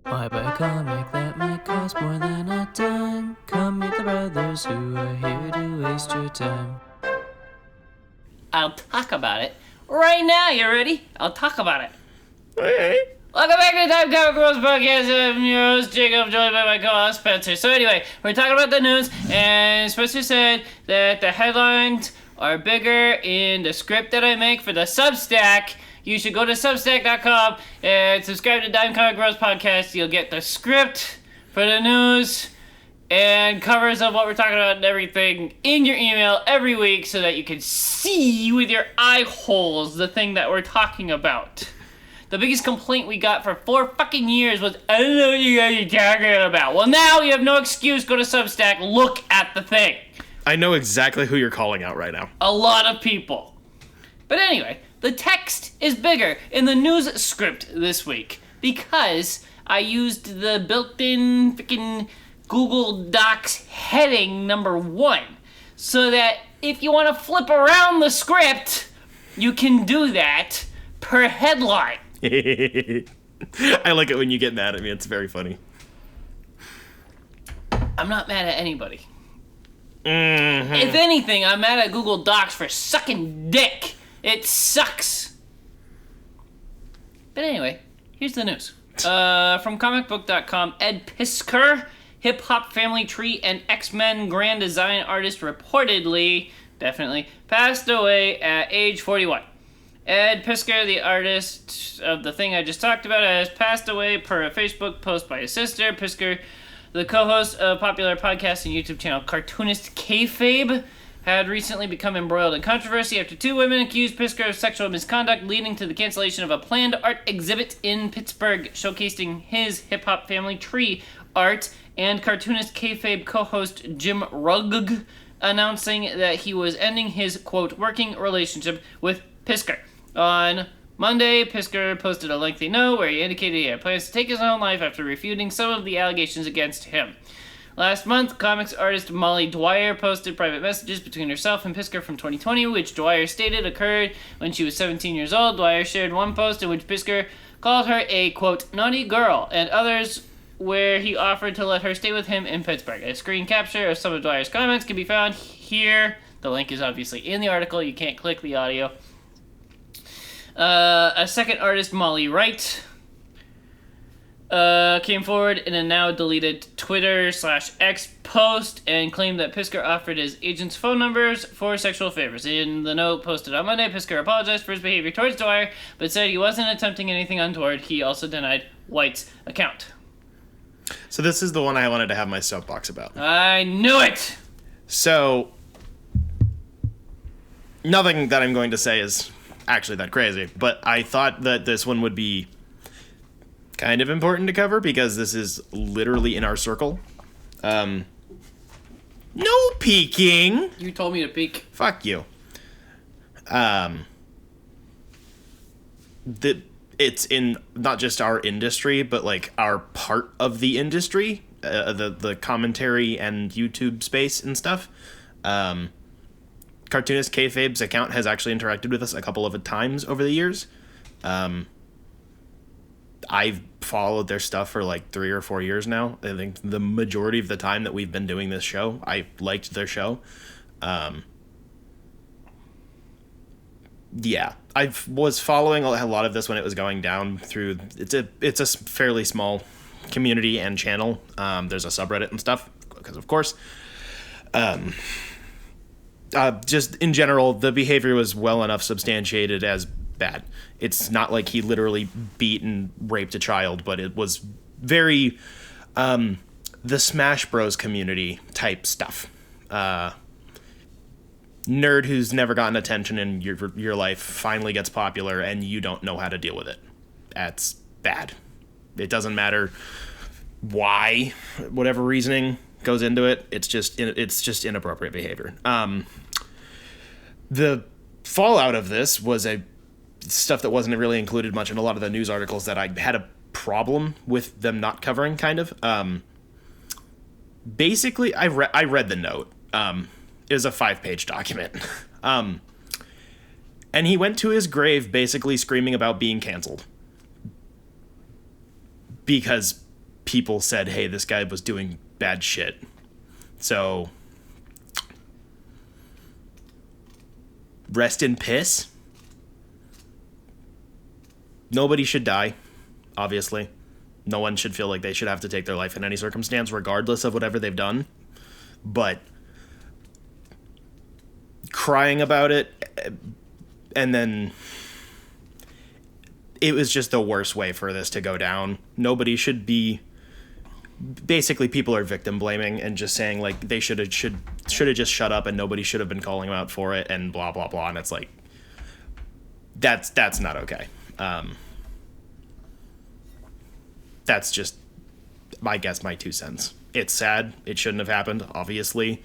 Why buy a comic that might cost more than a dime? Come meet the brothers who are here to waste your time. I'll talk about it right now. You ready? I'll talk about it. Okay. Welcome back to the Time Comic Bros podcast. I'm your host, Jacob, joined by my co-host, Spencer. So anyway, we're talking about the news, and Spencer said that the headlines are bigger in the script that I make for the Substack. You should go to Substack.com and subscribe to Dime Comic Bros podcast. You'll get the script for the news and covers of what we're talking about and everything in your email every week so that you can see with your eye holes the thing that we're talking about. The biggest complaint we got for 4 fucking years was, I don't know what you guys are talking about. Well, now you have no excuse. Go to Substack. Look at the thing. I know exactly who you're calling out right now. A lot of people. But anyway, the text is bigger in the news script this week because I used the built-in freaking Google Docs heading number 1 so that if you want to flip around the script, you can do that per headline. I like it when you get mad at me. It's very funny. I'm not mad at anybody. Mm-hmm. If anything, I'm mad at Google Docs for sucking dick. It sucks. But anyway, here's the news. From comicbook.com, Ed Piskor, hip-hop family tree and X-Men grand design artist, reportedly, definitely, passed away at age 41. Ed Piskor, the artist of the thing I just talked about, has passed away per a Facebook post by his sister. Piskor, the co-host of popular podcast and YouTube channel Cartoonist Kayfabe, had recently become embroiled in controversy after 2 women accused Piskor of sexual misconduct, leading to the cancellation of a planned art exhibit in Pittsburgh showcasing his hip-hop family tree art, and Cartoonist Kayfabe co-host Jim Rugg announcing that he was ending his, quote, working relationship with Piskor. On Monday, Piskor posted a lengthy note where he indicated he had plans to take his own life after refuting some of the allegations against him. Last month, comics artist Molly Dwyer posted private messages between herself and Piskor from 2020, which Dwyer stated occurred when she was 17 years old. Dwyer shared one post in which Piskor called her a, quote, naughty girl, and others where he offered to let her stay with him in Pittsburgh. A screen capture of some of Dwyer's comments can be found here. The link is obviously in the article. You can't click the audio. A second artist, Molly Wright, came forward in a now deleted Twitter/X post and claimed that Piskor offered his agent's phone numbers for sexual favors. In the note posted on Monday, Piskor apologized for his behavior towards Dwyer, but said he wasn't attempting anything untoward. He also denied White's account. So this is the one I wanted to have my soapbox about. I knew it! So, nothing that I'm going to say is actually that crazy, but I thought that this one would be kind of important to cover because this is literally in our circle. No peeking. You told me to peek. Fuck you. It's in not just our industry, but like our part of the industry, the commentary and YouTube space and stuff. Cartoonist Kayfabe's account has actually interacted with us a couple of times over the years. I've followed their stuff for like 3 or 4 years now. I think the majority of the time that we've been doing this show, I liked their show. Yeah, I was following a lot of this when it was going down through. It's a fairly small community and channel. There's a subreddit and stuff because of course. Just in general, the behavior was well enough substantiated as bad. It's not like he literally beat and raped a child, but it was very the Smash Bros community type stuff. Nerd who's never gotten attention in your life finally gets popular and you don't know how to deal with it. That's bad. It doesn't matter why, whatever reasoning goes into it. It's just inappropriate behavior. The fallout of this was stuff that wasn't really included much in a lot of the news articles that I had a problem with them not covering, kind of. Basically, I read the note. It was a 5-page document. And he went to his grave basically screaming about being canceled. Because people said, hey, this guy was doing bad shit. So, rest in piss. Nobody should die, obviously. No one should feel like they should have to take their life in any circumstance, regardless of whatever they've done. But crying about it, and then it was just the worst way for this to go down. Nobody should be... Basically, people are victim blaming and just saying, like, they should have just shut up and nobody should have been calling them out for it and blah, blah, blah. And it's like, that's not okay. That's just, I guess, my 2 cents. It's sad. It shouldn't have happened, obviously.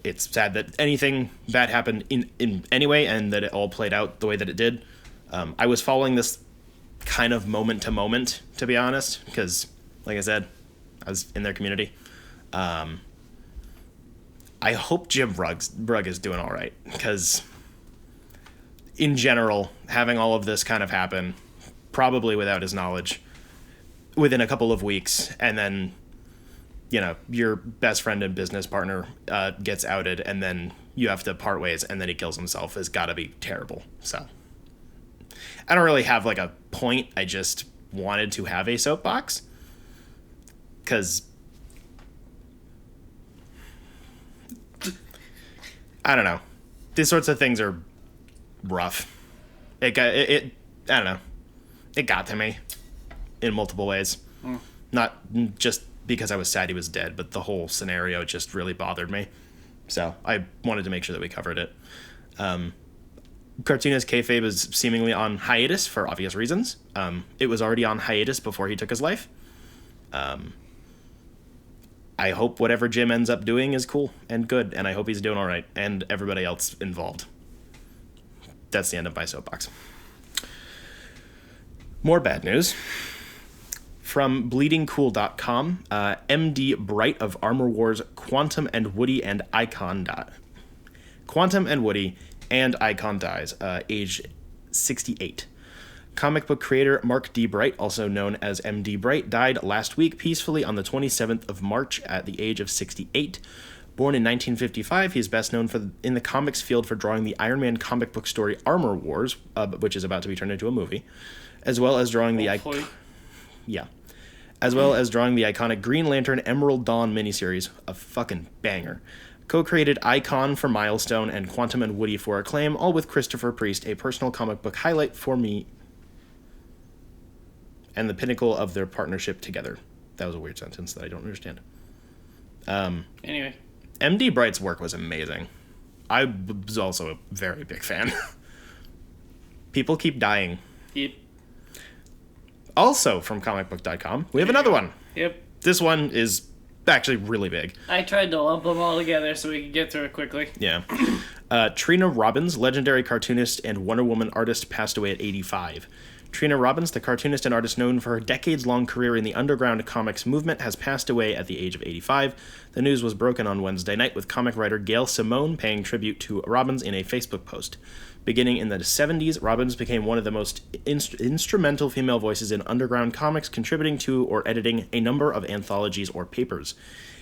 It's sad that anything bad happened in any way and that it all played out the way that it did. I was following this kind of moment to moment, to be honest, because, like I said, I was in their community. I hope Jim Brugg is doing all right, because in general, having all of this kind of happen, probably without his knowledge, within a couple of weeks, and then, you know, your best friend and business partner gets outed, and then you have to part ways, and then he kills himself, has got to be terrible. So, I don't really have, like, a point. I just wanted to have a soapbox, because I don't know. These sorts of things are rough. I don't know. It got to me in multiple ways. Not just because I was sad he was dead, but the whole scenario just really bothered me. So I wanted to make sure that we covered it. Cartoonist kayfabe is seemingly on hiatus for obvious reasons. It was already on hiatus before he took his life. I hope whatever Jim ends up doing is cool and good, and I hope he's doing all right, and everybody else involved. That's the end of my soapbox. More bad news. From bleedingcool.com, MD Bright of Armor Wars, Quantum and Woody and Icon dies, age 68. Comic book creator Mark D. Bright, also known as MD Bright, died last week peacefully on the 27th of March at the age of 68. Born in 1955, he is best known in the comics field for drawing the Iron Man comic book story Armor Wars, which is about to be turned into a movie, as well as drawing the iconic Green Lantern Emerald Dawn miniseries, a fucking banger. Co-created Icon for Milestone and Quantum and Woody for Acclaim, all with Christopher Priest, a personal comic book highlight for me, and the pinnacle of their partnership together. That was a weird sentence that I don't understand. Anyway. MD Bright's work was amazing. I was also a very big fan. People keep dying. Yep. Also from comicbook.com, we have another one. Yep. This one is actually really big. I tried to lump them all together so we could get through it quickly. Yeah. Trina Robbins, legendary cartoonist and Wonder Woman artist, passed away at 85. Trina Robbins, the cartoonist and artist known for her decades-long career in the underground comics movement, has passed away at the age of 85. The news was broken on Wednesday night, with comic writer Gail Simone paying tribute to Robbins in a Facebook post. Beginning in the 70s, Robbins became one of the most instrumental female voices in underground comics, contributing to or editing a number of anthologies or papers.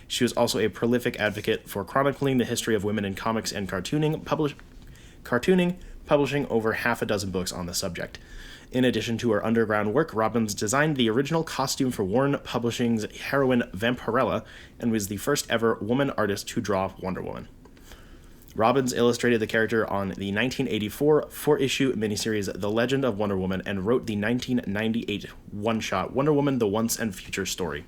She was also a prolific advocate for chronicling the history of women in comics and cartooning, publishing over half a dozen books on the subject. In addition to her underground work, Robbins designed the original costume for Warren Publishing's heroine Vampirella and was the first ever woman artist to draw Wonder Woman. Robbins illustrated the character on the 1984 four-issue miniseries The Legend of Wonder Woman and wrote the 1998 one-shot Wonder Woman: The Once and Future Story.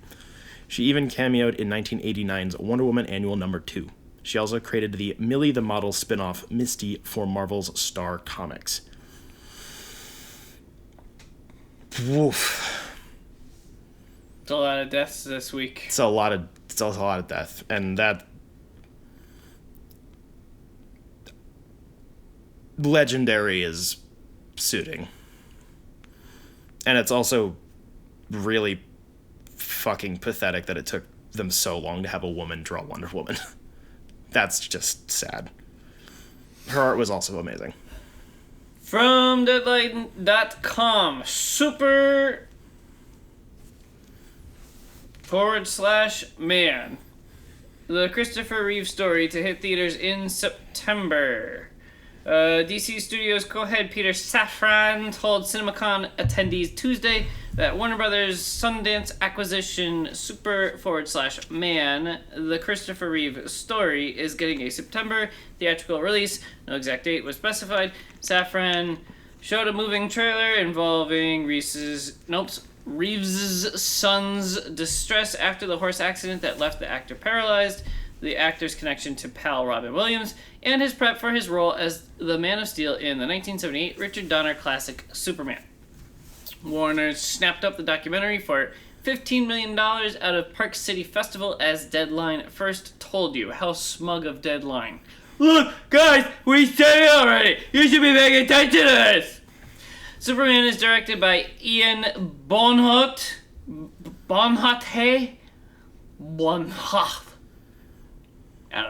She even cameoed in 1989's Wonder Woman Annual No. 2. She also created the Millie the Model spin-off Misty for Marvel's Star Comics. Woof. It's a lot of deaths this week. It's also a lot of death, and that legendary is suiting. And it's also really fucking pathetic that it took them so long to have a woman draw Wonder Woman. That's just sad. Her art was also amazing. From Deadline.com, super /man. The Christopher Reeve story to hit theaters in September. DC Studios co-head Peter Safran told CinemaCon attendees Tuesday that Warner Brothers' Sundance acquisition Super /man, the Christopher Reeve story, is getting a September theatrical release. No exact date was specified. Safran showed a moving trailer involving Reeves' son's distress after the horse accident that left the actor paralyzed, the actor's connection to pal Robin Williams, and his prep for his role as the Man of Steel in the 1978 Richard Donner classic Superman. Warner snapped up the documentary for $15 million out of Park City Festival, as Deadline first told you. How smug of Deadline. Look, guys, we said it already. You should be paying attention to this. Superman is directed by Ian Bonhotte. Bonhotte? I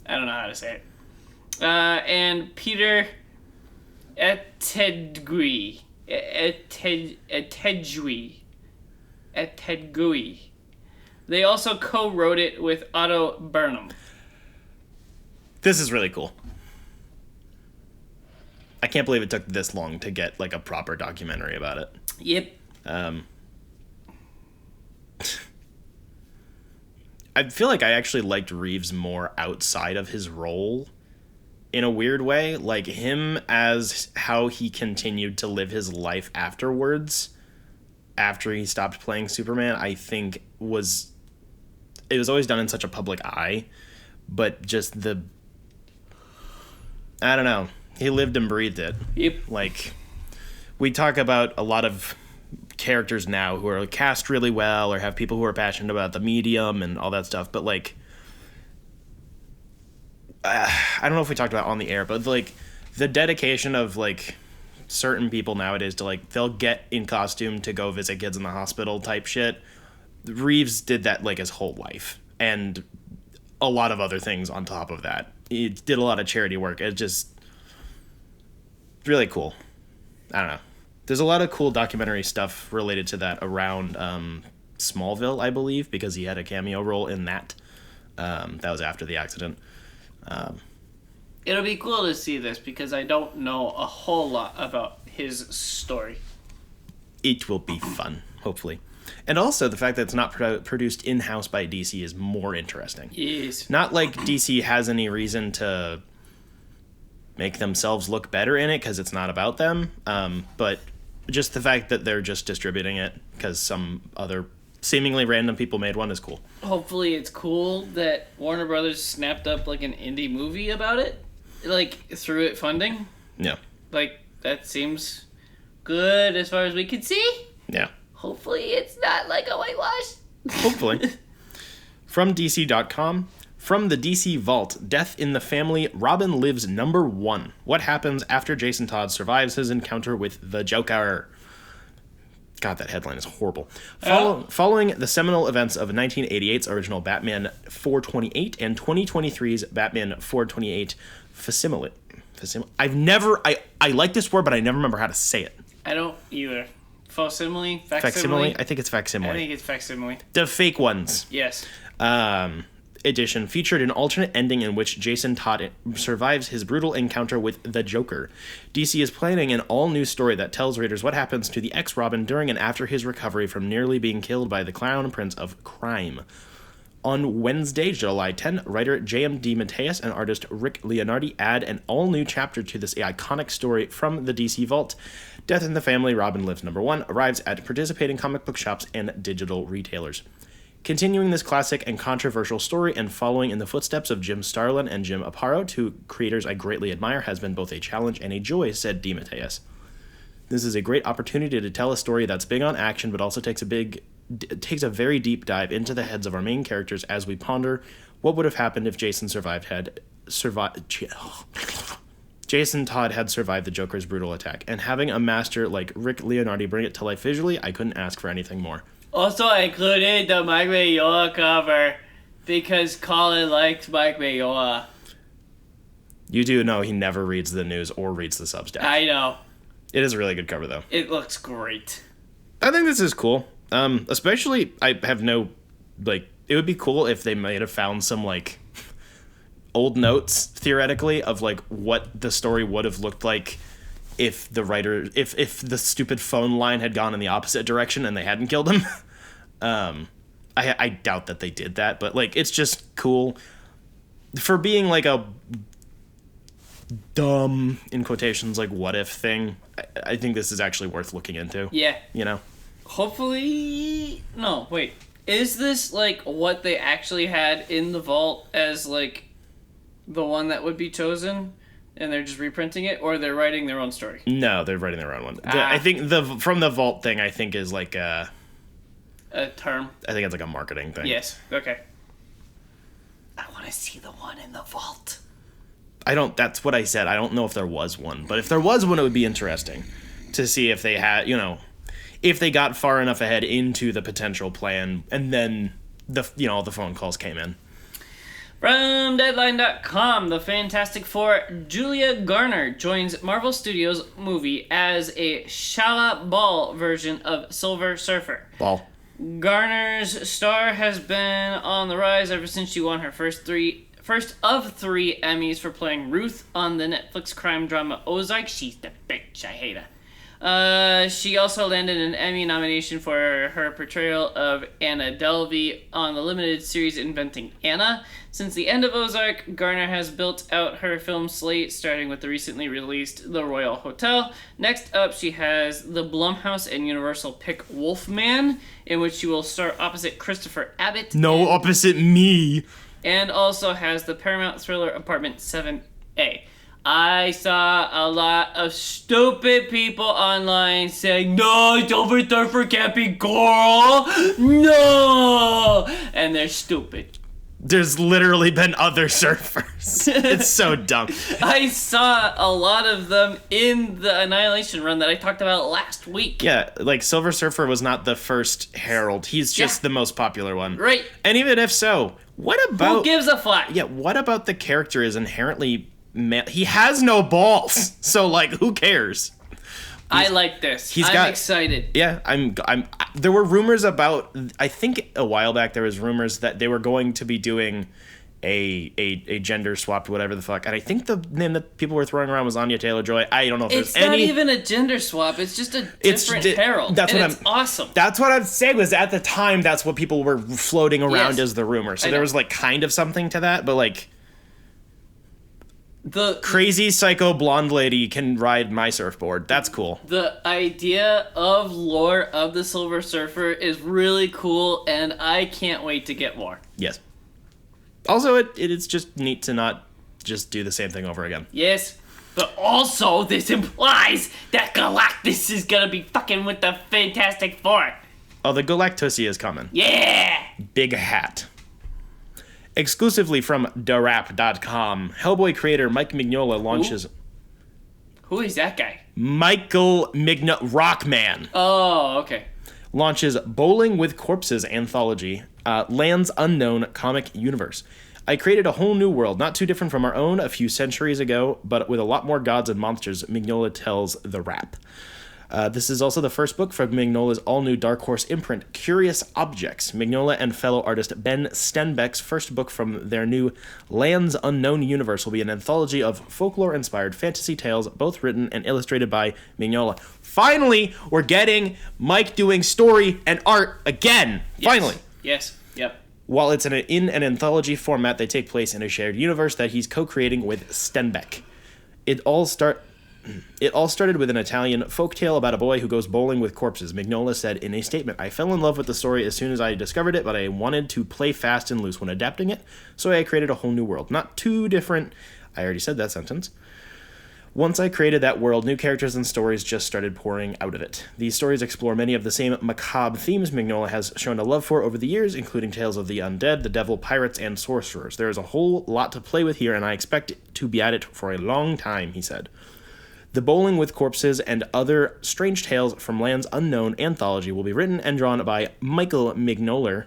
don't know how to say it. And Peter Etedgui. They also co-wrote it with Otto Burnham. This is really cool. I can't believe it took this long to get like a proper documentary about it. Yep. I feel like I actually liked Reeves more outside of his role in a weird way. Like him as how he continued to live his life afterwards, after he stopped playing Superman, I think it was always done in such a public eye, but just I don't know. He lived and breathed it. Yep. Like, we talk about a lot of characters now who are cast really well or have people who are passionate about the medium and all that stuff, but like, I don't know if we talked about it on the air, but like the dedication of like certain people nowadays to like, they'll get in costume to go visit kids in the hospital type shit. Reeves did that like his whole life, and a lot of other things on top of that. He did a lot of charity work. It's just really cool. I don't know. There's a lot of cool documentary stuff related to that around Smallville, I believe, because he had a cameo role in that. That was after the accident. It'll be cool to see this because I don't know a whole lot about his story. It will be fun, hopefully. And also, the fact that it's not produced in-house by DC is more interesting. Yes. Not like DC has any reason to make themselves look better in it because it's not about them, but just the fact that they're just distributing it because some other seemingly random people made one is cool. Hopefully it's cool that Warner Brothers snapped up like an indie movie about it, like through it funding. Yeah. Like, that seems good as far as we can see. Yeah. Hopefully it's not like a whitewash. Hopefully. From DC.com, from the DC Vault, Death in the Family, Robin lives #1. What happens after Jason Todd survives his encounter with the Joker? God, that headline is horrible. Following the seminal events of 1988's original Batman 428 and 2023's Batman 428 facsimile. I like this word, but I never remember how to say it. I don't either. Facsimile? Facsimile? I think it's facsimile. I think it's facsimile. The fake ones. Yes. Edition featured an alternate ending in which Jason Todd survives his brutal encounter with the Joker. DC is planning an all-new story that tells readers what happens to the ex-Robin during and after his recovery from nearly being killed by the Clown Prince of Crime. On Wednesday, July 10, writer J.M. DeMatteis and artist Rick Leonardi add an all-new chapter to this iconic story from the DC Vault. Death in the Family, Robin Lives #1 arrives at participating comic book shops and digital retailers. Continuing this classic and controversial story and following in the footsteps of Jim Starlin and Jim Aparo, two creators I greatly admire, has been both a challenge and a joy, said DeMatteis. This is a great opportunity to tell a story that's big on action, but also takes a very deep dive into the heads of our main characters as we ponder what would have happened if Jason Todd had survived the Joker's brutal attack. And having a master like Rick Leonardi bring it to life visually, I couldn't ask for anything more. Also, I included the Mike Mignola cover because Colin likes Mike Mignola. You do know he never reads the news or reads the Substack. I know. It is a really good cover, though. It looks great. I think this is cool. Especially, I have no like, it would be cool if they might have found some, like, old notes, theoretically, of, like, what the story would have looked like if the writer, if the stupid phone line had gone in the opposite direction and they hadn't killed him. I doubt that they did that, but, like, it's just cool for being, like, a dumb, in quotations, like, what if thing. I think this is actually worth looking into. Yeah. You know? Hopefully... No, wait. Is this, like, what they actually had in the vault as, like, the one that would be chosen, and they're just reprinting it, or they're writing their own story? No, they're writing their own one. I think from the vault thing, I think is, like, a term? I think it's, like, a marketing thing. Yes. Okay. I want to see the one in the vault. That's what I said. I don't know if there was one, but if there was one, it would be interesting to see if they had, you know, if they got far enough ahead into the potential plan, and then the phone calls came in. From Deadline.com, the Fantastic Four, Julia Garner joins Marvel Studios movie as a Shala Ball version of Silver Surfer. Ball. Garner's star has been on the rise ever since she won her first of three Emmys for playing Ruth on the Netflix crime drama Ozark. She's the bitch. I hate her. She also landed an Emmy nomination for her portrayal of Anna Delvey on the limited series Inventing Anna. Since the end of Ozark, Garner has built out her film slate, starting with the recently released The Royal Hotel. Next up, she has the Blumhouse and Universal pick Wolfman, in which she will star opposite Christopher Abbott. No, opposite me. And also has the Paramount thriller Apartment 7A. I saw a lot of stupid people online saying, no, Silver Surfer can't be Coral. No! And they're stupid. There's literally been other surfers. It's so dumb. I saw a lot of them in the Annihilation run that I talked about last week. Yeah, like, Silver Surfer was not the first Herald. He's just the most popular one. Right. And even if so, what about... Who gives a fuck? Yeah, what about the character is inherently... He has no balls, so, like, who cares? I like this. I'm excited. Yeah, I'm. There were rumors about. I think a while back there was rumors that they were going to be doing a gender swapped whatever the fuck, and I think the name that people were throwing around was Anya Taylor-Joy. I don't know if it's not even a gender swap. It's just a different Herald. That's and it's awesome. That's what I'm saying. Was at the time that's what people were floating around as the rumor. So I there know. was, like, kind of something to that, but, like. The crazy psycho blonde lady can ride my surfboard. That's cool. The idea of lore of the Silver Surfer is really cool, and I can't wait to get more. Yes. Also, it is just neat to not just do the same thing over again. Yes, but also this implies that Galactus is gonna be fucking with the Fantastic Four. Oh, the Galactusia is coming. Yeah! Big hat. Exclusively from darap.com, Hellboy creator Mike Mignola launches... Who is that guy? Michael Mignola... Rockman. Oh, okay. Launches Bowling with Corpses anthology, Lands Unknown comic universe. I created a whole new world, not too different from our own a few centuries ago, but with a lot more gods and monsters, Mignola tells The Rap. This is also the first book from Mignola's all-new Dark Horse imprint, Curious Objects. Mignola and fellow artist Ben Stenbeck's first book from their new Lands Unknown universe will be an anthology of folklore-inspired fantasy tales, both written and illustrated by Mignola. Finally, we're getting Mike doing story and art again. Yes. Finally. Yes. Yep. While it's in an anthology format, they take place in a shared universe that he's co-creating with Stenbeck. It all started with an Italian folktale about a boy who goes bowling with corpses. Mignola said in a statement, I fell in love with the story as soon as I discovered it, but I wanted to play fast and loose when adapting it, so I created a whole new world. Not too different. I already said that sentence. Once I created that world, new characters and stories just started pouring out of it. These stories explore many of the same macabre themes Mignola has shown a love for over the years, including tales of the undead, the devil, pirates, and sorcerers. There is a whole lot to play with here, and I expect to be at it for a long time, he said. The Bowling with Corpses and Other Strange Tales from Lands Unknown anthology will be written and drawn by Michael Mignola,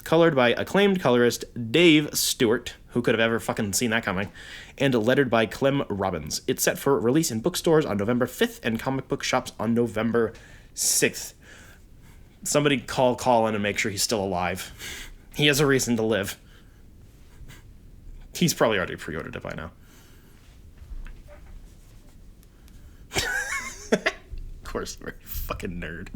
colored by acclaimed colorist Dave Stewart, who could have ever fucking seen that coming, and lettered by Clem Robbins. It's set for release in bookstores on November 5th and comic book shops on November 6th. Somebody call Colin and make sure he's still alive. He has a reason to live. He's probably already pre-ordered it by now. Of course, you're a fucking nerd.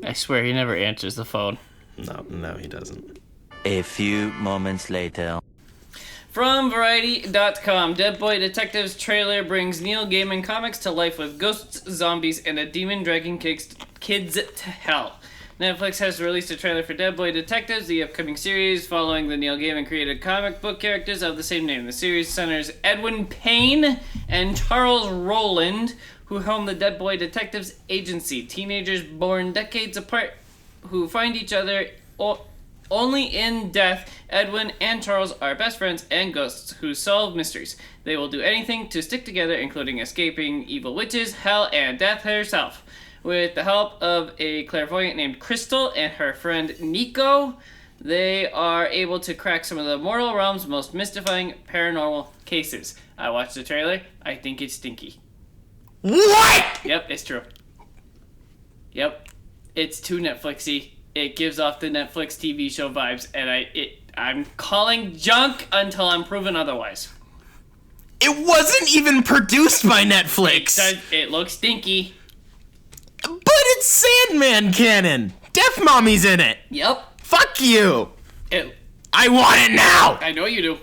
I swear he never answers the phone. No, he doesn't. A few moments later. From Variety.com, Dead Boy Detectives trailer brings Neil Gaiman comics to life with ghosts, zombies, and a demon dragging kids to hell. Netflix has released a trailer for Dead Boy Detectives, the upcoming series following the Neil Gaiman created comic book characters of the same name. The series centers Edwin Payne and Charles Rowland, who helm the Dead Boy Detectives agency. Teenagers born decades apart who find each other only in death. Edwin and Charles are best friends and ghosts who solve mysteries. They will do anything to stick together, including escaping evil witches, hell, and death herself. With the help of a clairvoyant named Crystal and her friend Nico, they are able to crack some of the mortal realm's most mystifying paranormal cases. I watched the trailer. I think it's stinky. What? Yep, it's true. Yep, it's too Netflixy. It gives off the Netflix TV show vibes, and I'm calling junk until I'm proven otherwise. It wasn't even produced by Netflix. It looks stinky. But it's Sandman canon. Death Mommy's in it. Yep. Fuck you. I want it now. I know you do.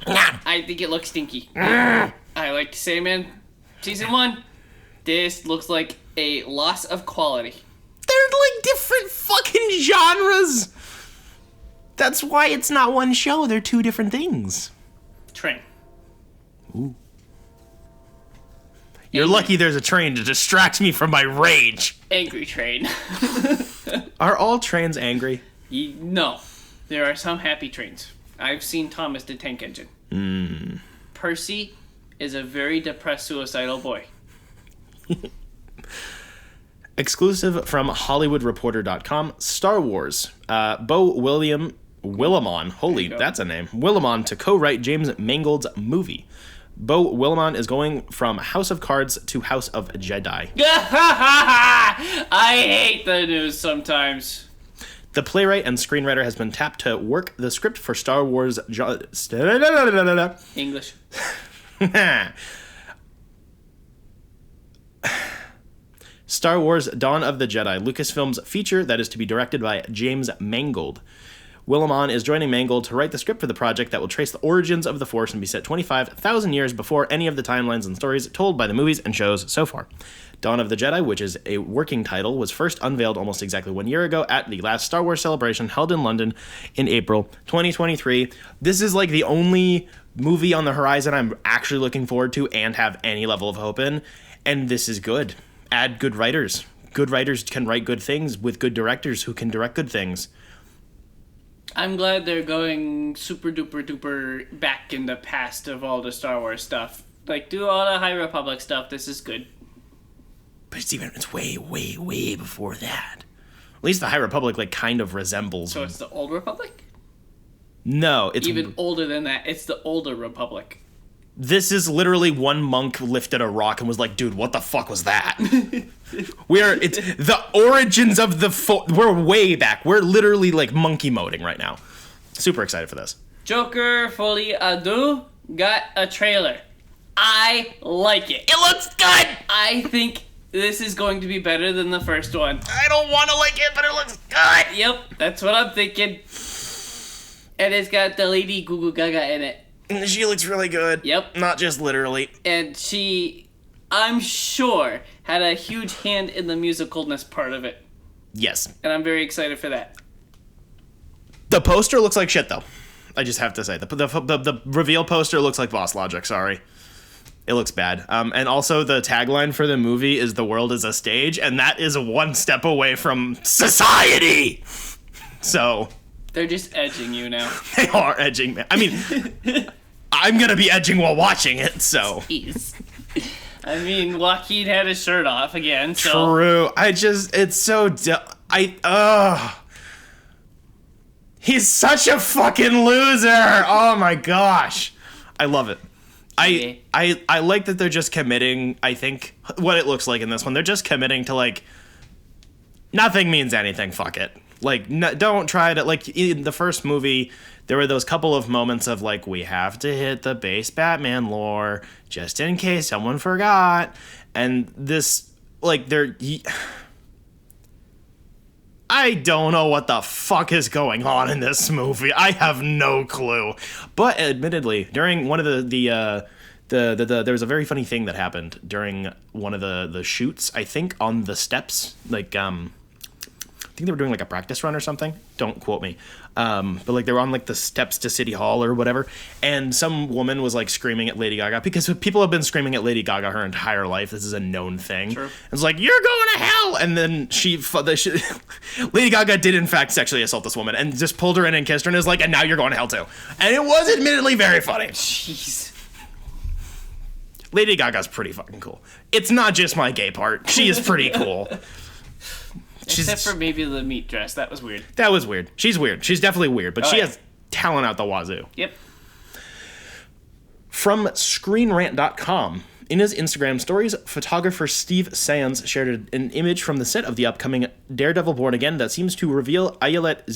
I think it looks stinky. I liked Sandman Season 1. This looks like a loss of quality. They're like different fucking genres. That's why it's not one show. They're two different things. Train. Ooh. You're lucky there's a train to distract me from my rage. Angry train. Are all trains angry? No. There are some happy trains. I've seen Thomas the Tank Engine. Percy is a very depressed, suicidal boy. Exclusive from HollywoodReporter.com, Star Wars. Bo Willimon, holy, that's a name. Willimon to co-write James Mangold's movie. Bo Willimon is going from House of Cards to House of Jedi. I hate the news sometimes. The playwright and screenwriter has been tapped to work the script for Star Wars... English. Star Wars Dawn of the Jedi, Lucasfilm's feature that is to be directed by James Mangold. Willimon is joining Mangold to write the script for the project that will trace the origins of the Force and be set 25,000 years before any of the timelines and stories told by the movies and shows so far. Dawn of the Jedi, which is a working title, was first unveiled almost exactly 1 year ago at the last Star Wars celebration held in London in April 2023. This is like the only movie on the horizon I'm actually looking forward to and have any level of hope in, and this is good. Add good writers. Good writers can write good things with good directors who can direct good things. I'm glad they're going super duper duper back in the past of all the Star Wars stuff. Like, do all the High Republic stuff. This is good. But it's way, way, way before that. At least the High Republic, like, kind of resembles... So it's the Old Republic? No, it's... Even older than that. It's the older Republic. This is literally one monk lifted a rock and was like, dude, what the fuck was that? It's the origins of the... we're way back. We're literally, like, monkey moding right now. Super excited for this. Joker Folie à Deux got a trailer. I like it. It looks good! I think this is going to be better than the first one. I don't want to like it, but it looks good! Yep, that's what I'm thinking. And it's got the Lady Goo Gaga in it. She looks really good. Yep. Not just literally. And she, I'm sure, had a huge hand in the musicalness part of it. Yes. And I'm very excited for that. The poster looks like shit, though. I just have to say. The reveal poster looks like Boss Logic, sorry. It looks bad. And also the tagline for the movie is "The world is a stage," and that is one step away from society! So... They're just edging you now. They are edging me. I mean, I'm gonna be edging while watching it, so... Jeez. I mean, Joaquin had his shirt off again, so... True. It's so he's such a fucking loser. Oh my gosh. I love it. I like that they're just committing, I think, what it looks like in this one. They're just committing to, like, nothing means anything, fuck it. Like, don't try to, like, in the first movie, there were those couple of moments of, like, we have to hit the base Batman lore, just in case someone forgot. And this, like, I don't know what the fuck is going on in this movie. I have no clue. But admittedly, during one of there was a very funny thing that happened during one of the shoots, I think on the steps, like, I think they were doing like a practice run or something. Don't quote me. But like they were on like the steps to City Hall or whatever. And some woman was like screaming at Lady Gaga because people have been screaming at Lady Gaga her entire life. This is a known thing. True. It's like, you're going to hell. And then Lady Gaga did in fact sexually assault this woman and just pulled her in and kissed her and is like, and now you're going to hell too. And it was admittedly very funny. Jeez. Lady Gaga's pretty fucking cool. It's not just my gay part. She is pretty cool. Except for maybe the meat dress. That was weird. That was weird. She's weird. She's definitely weird, but she has talent out the wazoo. Yep. From ScreenRant.com, in his Instagram stories, photographer Steve Sands shared an image from the set of the upcoming Daredevil Born Again that seems to reveal Ayelet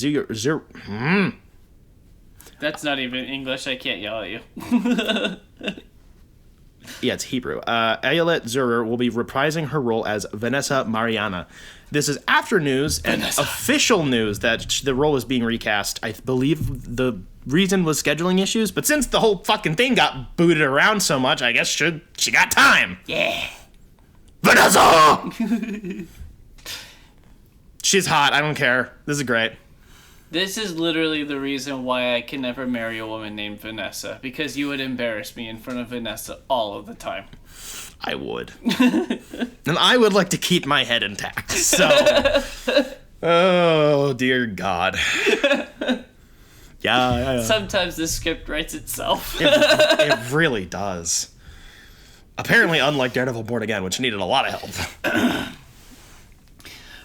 That's not even English. I can't yell at you. Yeah, it's Hebrew. Ayelet Zurer will be reprising her role as Vanessa Mariana. This is after news and official news that the role is being recast. I believe the reason was scheduling issues, but since the whole fucking thing got booted around so much, I guess she got time. Yeah. Vanessa! She's hot. I don't care. This is great. This is literally the reason why I can never marry a woman named Vanessa, because you would embarrass me in front of Vanessa all of the time. I would. And I would like to keep my head intact, so... Oh, dear God. Yeah. Sometimes the script writes itself. It really does. Apparently, unlike Daredevil Born Again, which needed a lot of help.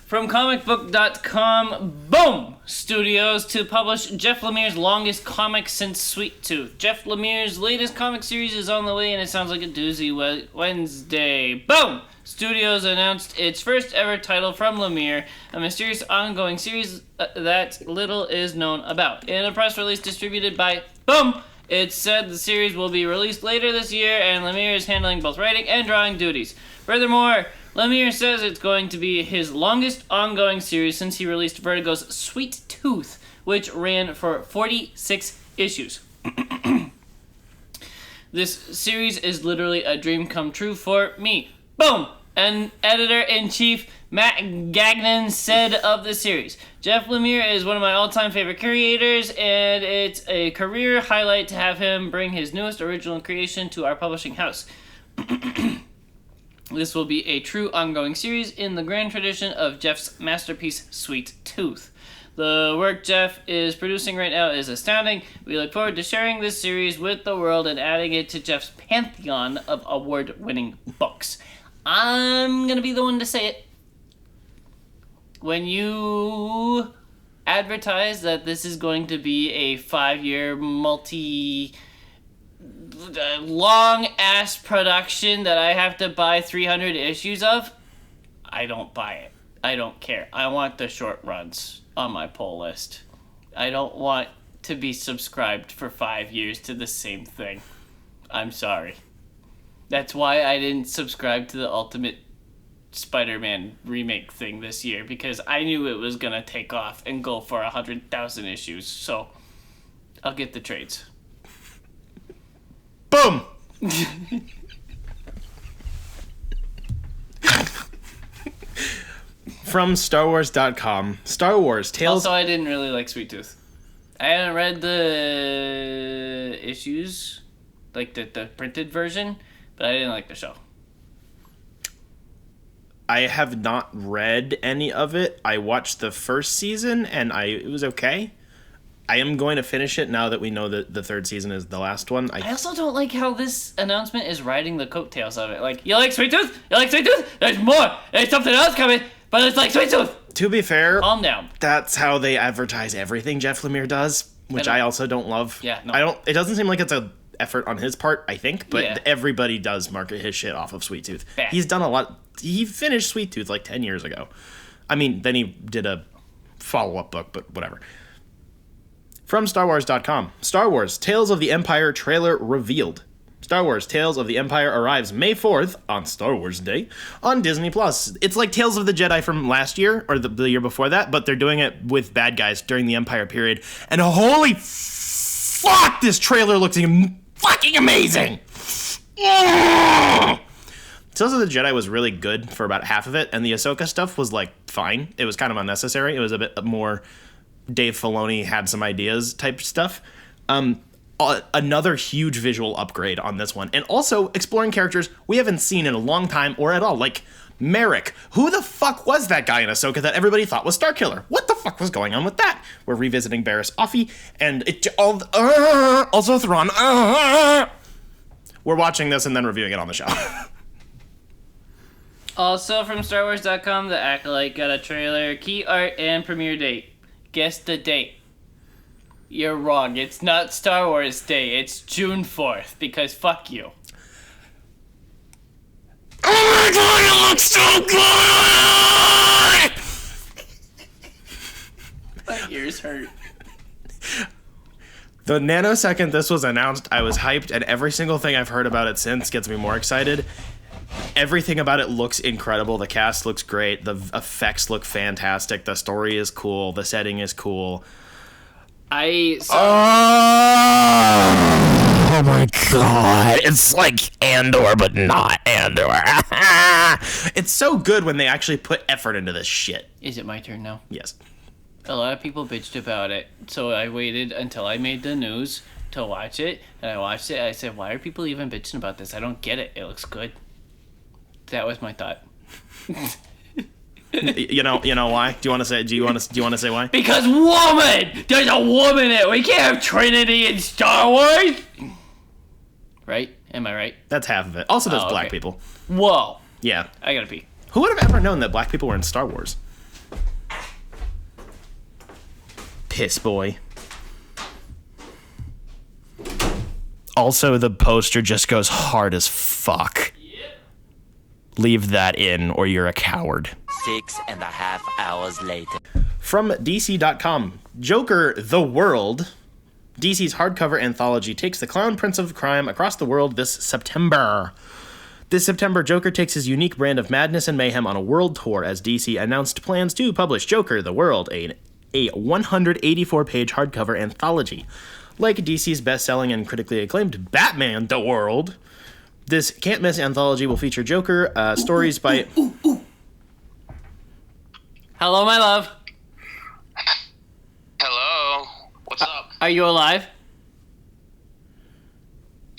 From comicbook.com, boom! Studios to publish Jeff Lemire's longest comic since Sweet Tooth. Jeff Lemire's latest comic series is on the way, and it sounds like a doozy Wednesday. Boom! Studios announced its first ever title from Lemire, a mysterious ongoing series that little is known about. In a press release distributed by Boom, it said the series will be released later this year, and Lemire is handling both writing and drawing duties. Furthermore, Lemire says it's going to be his longest ongoing series since he released Vertigo's Sweet Tooth, which ran for 46 issues. This series is literally a dream come true for me. Boom! And editor-in-chief Matt Gagnon said of the series, Jeff Lemire is one of my all-time favorite creators, and it's a career highlight to have him bring his newest original creation to our publishing house. This will be a true ongoing series in the grand tradition of Jeff's masterpiece, Sweet Tooth. The work Jeff is producing right now is astounding. We look forward to sharing this series with the world and adding it to Jeff's pantheon of award-winning books. I'm going to be the one to say it. When you advertise that this is going to be a 5-year long-ass production that I have to buy 300 issues of, I don't buy it. I don't care. I want the short runs on my pull list. I don't want to be subscribed for 5 years to the same thing. I'm sorry. That's why I didn't subscribe to the Ultimate Spider-Man remake thing this year, because I knew it was going to take off and go for 100,000 issues, so I'll get the trades. Boom! From StarWars.com, Star Wars Tales... Also, I didn't really like Sweet Tooth. I haven't read the issues, like the printed version, but I didn't like the show. I have not read any of it. I watched the first season, and it was okay. I am going to finish it now that we know that the third season is the last one. I also don't like how this announcement is riding the coattails of it. Like, you like Sweet Tooth? You like Sweet Tooth? There's more. There's something else coming, but it's like Sweet Tooth. To be fair, Calm down. That's how they advertise everything Jeff Lemire does, which I also don't love. Yeah, no. I don't. It doesn't seem like it's a effort on his part, I think, but Yeah. everybody does market his shit off of Sweet Tooth. Bad. He's done a lot. He finished Sweet Tooth like 10 years ago. I mean, then he did a follow-up book, but whatever. From StarWars.com. Star Wars Tales of the Empire trailer revealed. Star Wars Tales of the Empire arrives May 4th, on Star Wars Day, on Disney+. It's like Tales of the Jedi from last year, or the year before that, but they're doing it with bad guys during the Empire period. And holy fuck, this trailer looks fucking amazing! Tales of the Jedi was really good for about half of it, and the Ahsoka stuff was, like, fine. It was kind of unnecessary. It was a bit more Dave Filoni had some ideas type stuff. Another huge visual upgrade on this one. And also exploring characters we haven't seen in a long time or at all. Like Merrick. Who the fuck was that guy in Ahsoka that everybody thought was Starkiller? What the fuck was going on with that? We're revisiting Barriss Offee and also Thrawn. We're watching this and then reviewing it on the show. Also from StarWars.com, The Acolyte got a trailer, key art, and premiere date. Guess the date. You're wrong. It's not Star Wars Day. It's June 4th, because fuck you. Oh my god, it looks so good! My ears hurt. The nanosecond this was announced, I was hyped, and every single thing I've heard about it since gets me more excited. Everything about it looks incredible. The cast looks great. The effects look fantastic. The story is cool. The setting is cool. I saw... Oh my god. It's like Andor, but not Andor. It's so good when they actually put effort into this shit. Is it my turn now? Yes. A lot of people bitched about it, so I waited until I made the news to watch it, and I watched it, and I said, why are people even bitching about this? I don't get it. It looks good. That was my thought. You know why? Do you want to say why? Because woman! There's a woman in it! We can't have Trinity in Star Wars! Right? Am I right? That's half of it. Also, there's black okay. people. Whoa. Yeah. I gotta pee. Who would have ever known that black people were in Star Wars? Piss boy. Also, the poster just goes hard as fuck. Yep. Leave that in, or you're a coward. 6.5 hours later. From DC.com, Joker: The World. DC's hardcover anthology takes the Clown Prince of Crime across the world this September. This September, Joker takes his unique brand of madness and mayhem on a world tour as DC announced plans to publish Joker: The World, a 184-page hardcover anthology. Like DC's best-selling and critically acclaimed Batman: The World, this can't-miss anthology will feature Joker stories by... Hello, my love. Hello. What's up? Are you alive?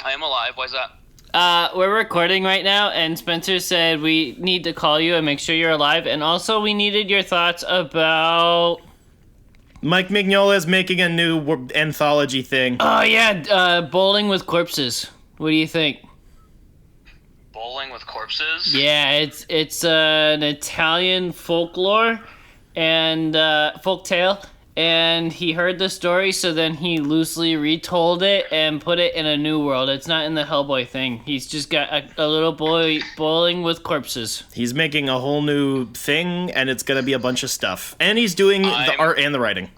I am alive. Why's that? We're recording right now, and Spencer said we need to call you and make sure you're alive, and also we needed your thoughts about... Mike Mignola is making a new anthology thing. Oh, yeah, bowling with corpses. What do you think? Bowling with corpses? Yeah, it's an Italian folklore and folk tale, and he heard the story, so then he loosely retold it and put it in a new world. It's not in the Hellboy thing. He's just got a little boy bowling with corpses. He's making a whole new thing, and it's gonna be a bunch of stuff. And he's doing the art and the writing.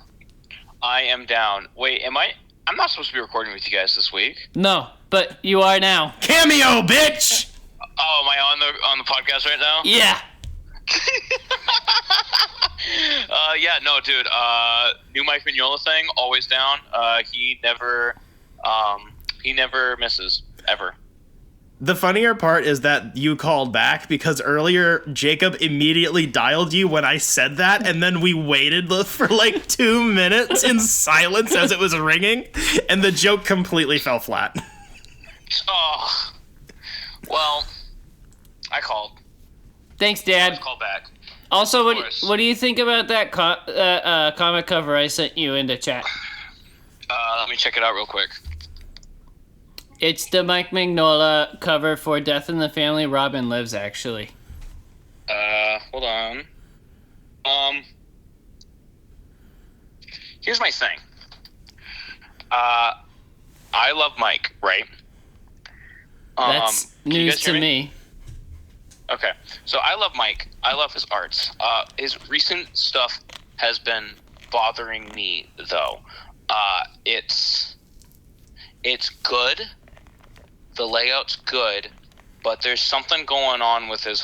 I am down. Wait, I'm not supposed to be recording with you guys this week. No, but you are now. Cameo, bitch! Oh, am I on the podcast right now? Yeah. Yeah, no, dude. New Mike Mignola thing, always down. He never misses ever. The funnier part is that you called back because earlier Jacob immediately dialed you when I said that, and then we waited for like 2 minutes in silence as it was ringing, and the joke completely fell flat. Oh, well, I called. Thanks, Dad. Let's call back. Also, what do you think about that comic cover I sent you in the chat? me check it out real quick. It's the Mike Mignola cover for Death in the Family. Robin Lives, actually. Hold on. Here's my thing. I love Mike, right? That's can you news guys hear to me. Okay, so I love Mike. I love his arts. His recent stuff has been bothering me, though. It's good. The layout's good, but there's something going on with his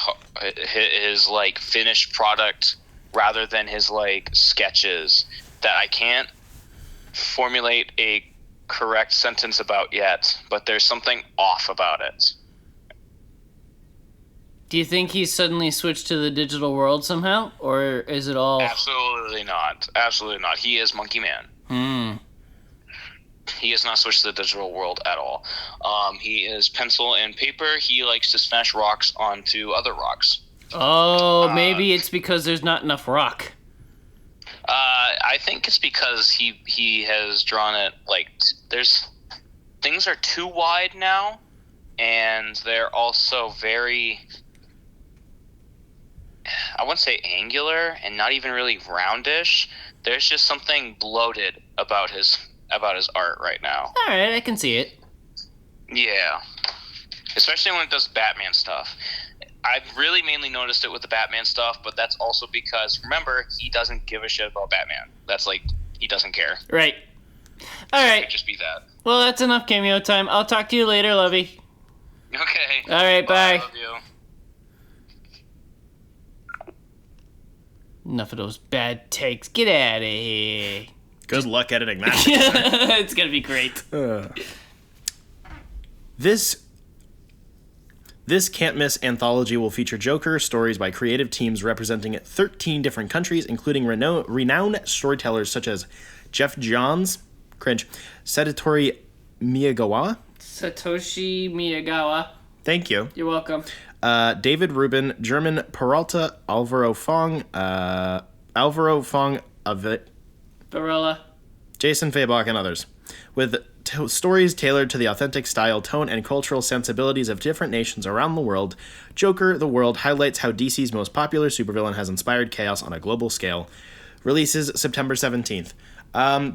like finished product rather than his like sketches that I can't formulate a correct sentence about yet. But there's something off about it. Do you think he's suddenly switched to the digital world somehow? Or is it all... Absolutely not. Absolutely not. He is Monkey Man. He has not switched to the digital world at all. He is pencil and paper. He likes to smash rocks onto other rocks. Oh, maybe it's because there's not enough rock. I think it's because he has drawn it like there's things are too wide now, and they're also very, I wouldn't say angular and not even really roundish. There's just something bloated about his art right now. All right, I can see it. Yeah, especially when it does Batman stuff. I've really mainly noticed it with the Batman stuff, but that's also because, remember, he doesn't give a shit about Batman. That's like, he doesn't care. Right. All right. Just be that. Well, that's enough cameo time. I'll talk to you later, Lovey. Okay. All right, bye. I love you. Enough of those bad takes. Get out of here. Good luck editing that. It's going to be great. This can't-miss anthology will feature Joker stories by creative teams representing 13 different countries, including renowned storytellers such as Jeff Johns, Satoshi Miyagawa. Satoshi Miyagawa. Thank you. You're welcome. David Rubin, German Peralta, Alvaro Fong, Barilla. Jason Fabok, and others, with stories tailored to the authentic style, tone, and cultural sensibilities of different nations around the world. Joker: The World highlights how DC's most popular supervillain has inspired chaos on a global scale. Releases September 17th.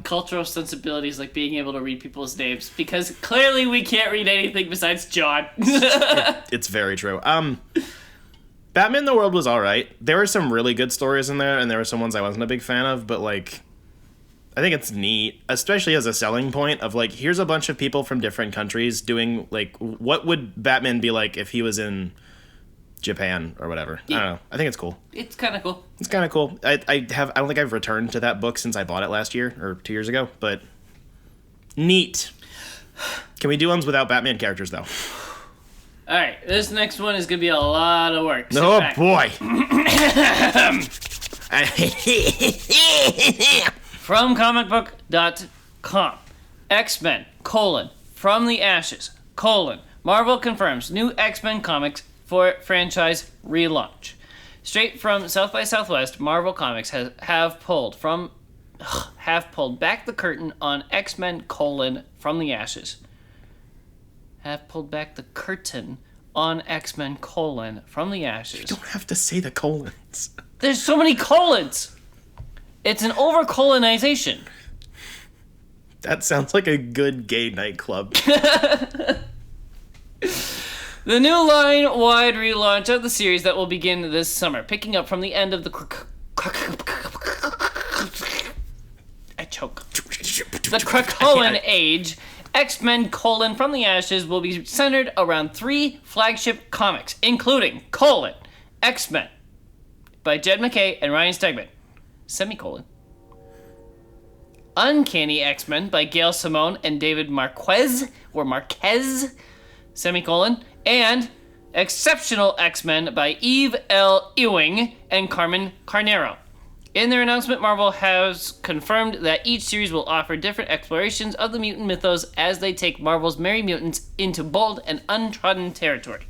Cultural sensibilities like being able to read people's names, because clearly we can't read anything besides John. It's very true. Batman: The World was all right. There were some really good stories in there, and there were some ones I wasn't a big fan of, but like, I think it's neat, especially as a selling point of like, here's a bunch of people from different countries doing like, what would Batman be like if he was in Japan or whatever? Yeah. I don't know. I think it's cool. It's kind of cool. It's kind of cool. I don't think I've returned to that book since I bought it last year or 2 years ago, but neat. Can we do ones without Batman characters though? All right, this next one is gonna be a lot of work. Sit Oh back. boy. From comicbook.com. X-Men, From the Ashes, Marvel confirms new X-Men comics for franchise relaunch. Straight from South by Southwest, Marvel Comics have pulled back the curtain on X-Men, From the Ashes. Have pulled back the curtain on X-Men, From the Ashes. You don't have to say the colons. There's so many colons! It's an over-colonization. That sounds like a good gay nightclub. The new line-wide relaunch of the series that will begin this summer, picking up from the end of the the Krakoan Age. X-Men, From the Ashes will be centered around 3 flagship comics, including, X-Men, by Jed MacKay and Ryan Stegman, Uncanny X-Men by Gail Simone and David Marquez, and Exceptional X-Men by Eve L. Ewing and Carmen Carnero. In their announcement, Marvel has confirmed that each series will offer different explorations of the mutant mythos as they take Marvel's Merry Mutants into bold and untrodden territory.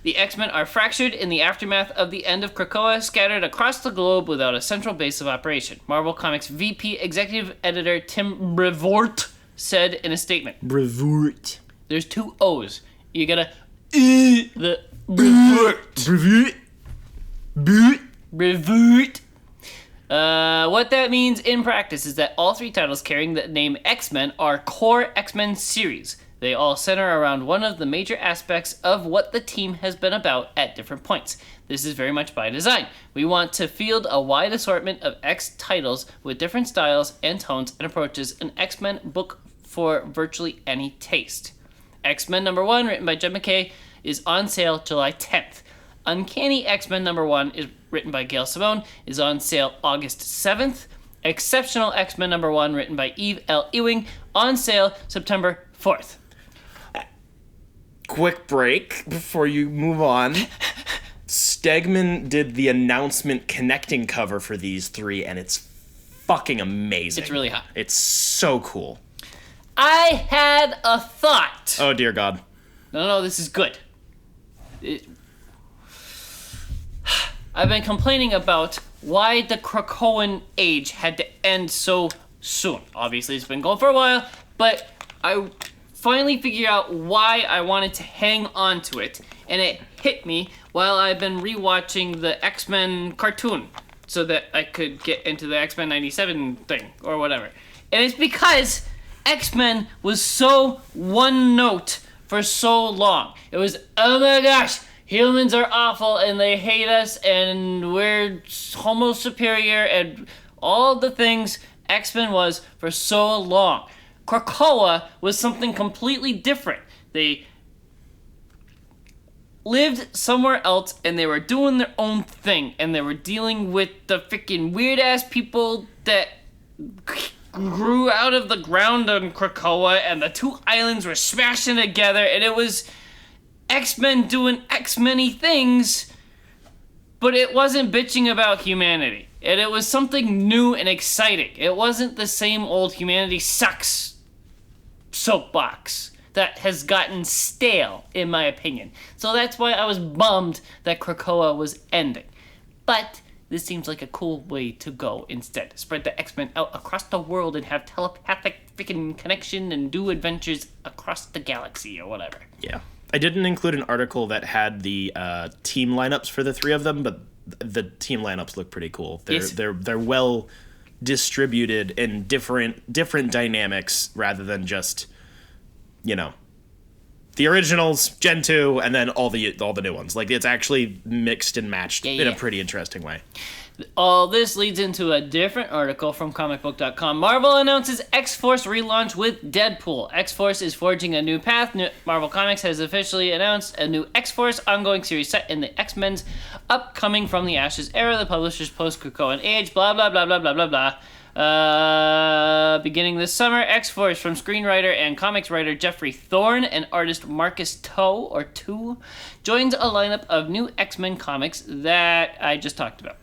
The X-Men are fractured in the aftermath of the end of Krakoa, scattered across the globe without a central base of operation. Marvel Comics VP Executive Editor Tim Brevoort said in a statement. Revert. There's 2 O's. You gotta the revert. Revert. What that means in practice is that all 3 titles carrying the name X-Men are core X-Men series. They all center around one of the major aspects of what the team has been about at different points. This is very much by design. We want to field a wide assortment of X titles with different styles and tones and approaches, an X-Men book for virtually any taste. X-Men #1, written by Jed MacKay, is on sale July 10th. Uncanny X-Men #1 is written by Gail Simone, is on sale August 7th. Exceptional X-Men #1, written by Eve L. Ewing, on sale September 4th. Quick break before you move on. Stegman did the announcement connecting cover for these 3, and it's fucking amazing. It's really hot. It's so cool. I had a thought. Oh, dear God. No, this is good. I've been complaining about why the Krakoan age had to end so soon. Obviously, it's been going for a while, but I finally figured out why I wanted to hang on to it, and it hit me while I've been rewatching the X-Men cartoon so that I could get into the X-Men 97 thing or whatever. And it's because X-Men was so one note for so long. It was, oh my gosh, humans are awful and they hate us and we're homo superior and all the things X-Men was for so long. Krakoa was something completely different. They lived somewhere else and they were doing their own thing and they were dealing with the freaking weird ass people that grew out of the ground on Krakoa, and the 2 islands were smashing together, and it was X-Men doing X-Men-y things, but it wasn't bitching about humanity. And it was something new and exciting. It wasn't the same old humanity sucks soapbox that has gotten stale, in my opinion. So that's why I was bummed that Krakoa was ending. But this seems like a cool way to go instead. Spread the X-Men out across the world and have telepathic freaking connection and do adventures across the galaxy or whatever. Yeah. I didn't include an article that had the team lineups for the 3 of them, but the team lineups look pretty cool. They're well distributed in different dynamics rather than just, you know, the originals, Gen 2, and then all the new ones. Like, it's actually mixed and matched in a pretty interesting way. All this leads into a different article from comicbook.com. Marvel announces X-Force relaunch with Deadpool. X-Force is forging a new path. Marvel Comics has officially announced a new X-Force ongoing series set in the X-Men's upcoming From the Ashes era, the publisher's post-Krakoan age, blah, blah, blah, blah, blah, blah, blah. Beginning this summer, X-Force from screenwriter and comics writer Jeffrey Thorne and artist Marcus Toe joins a lineup of new X-Men comics that I just talked about.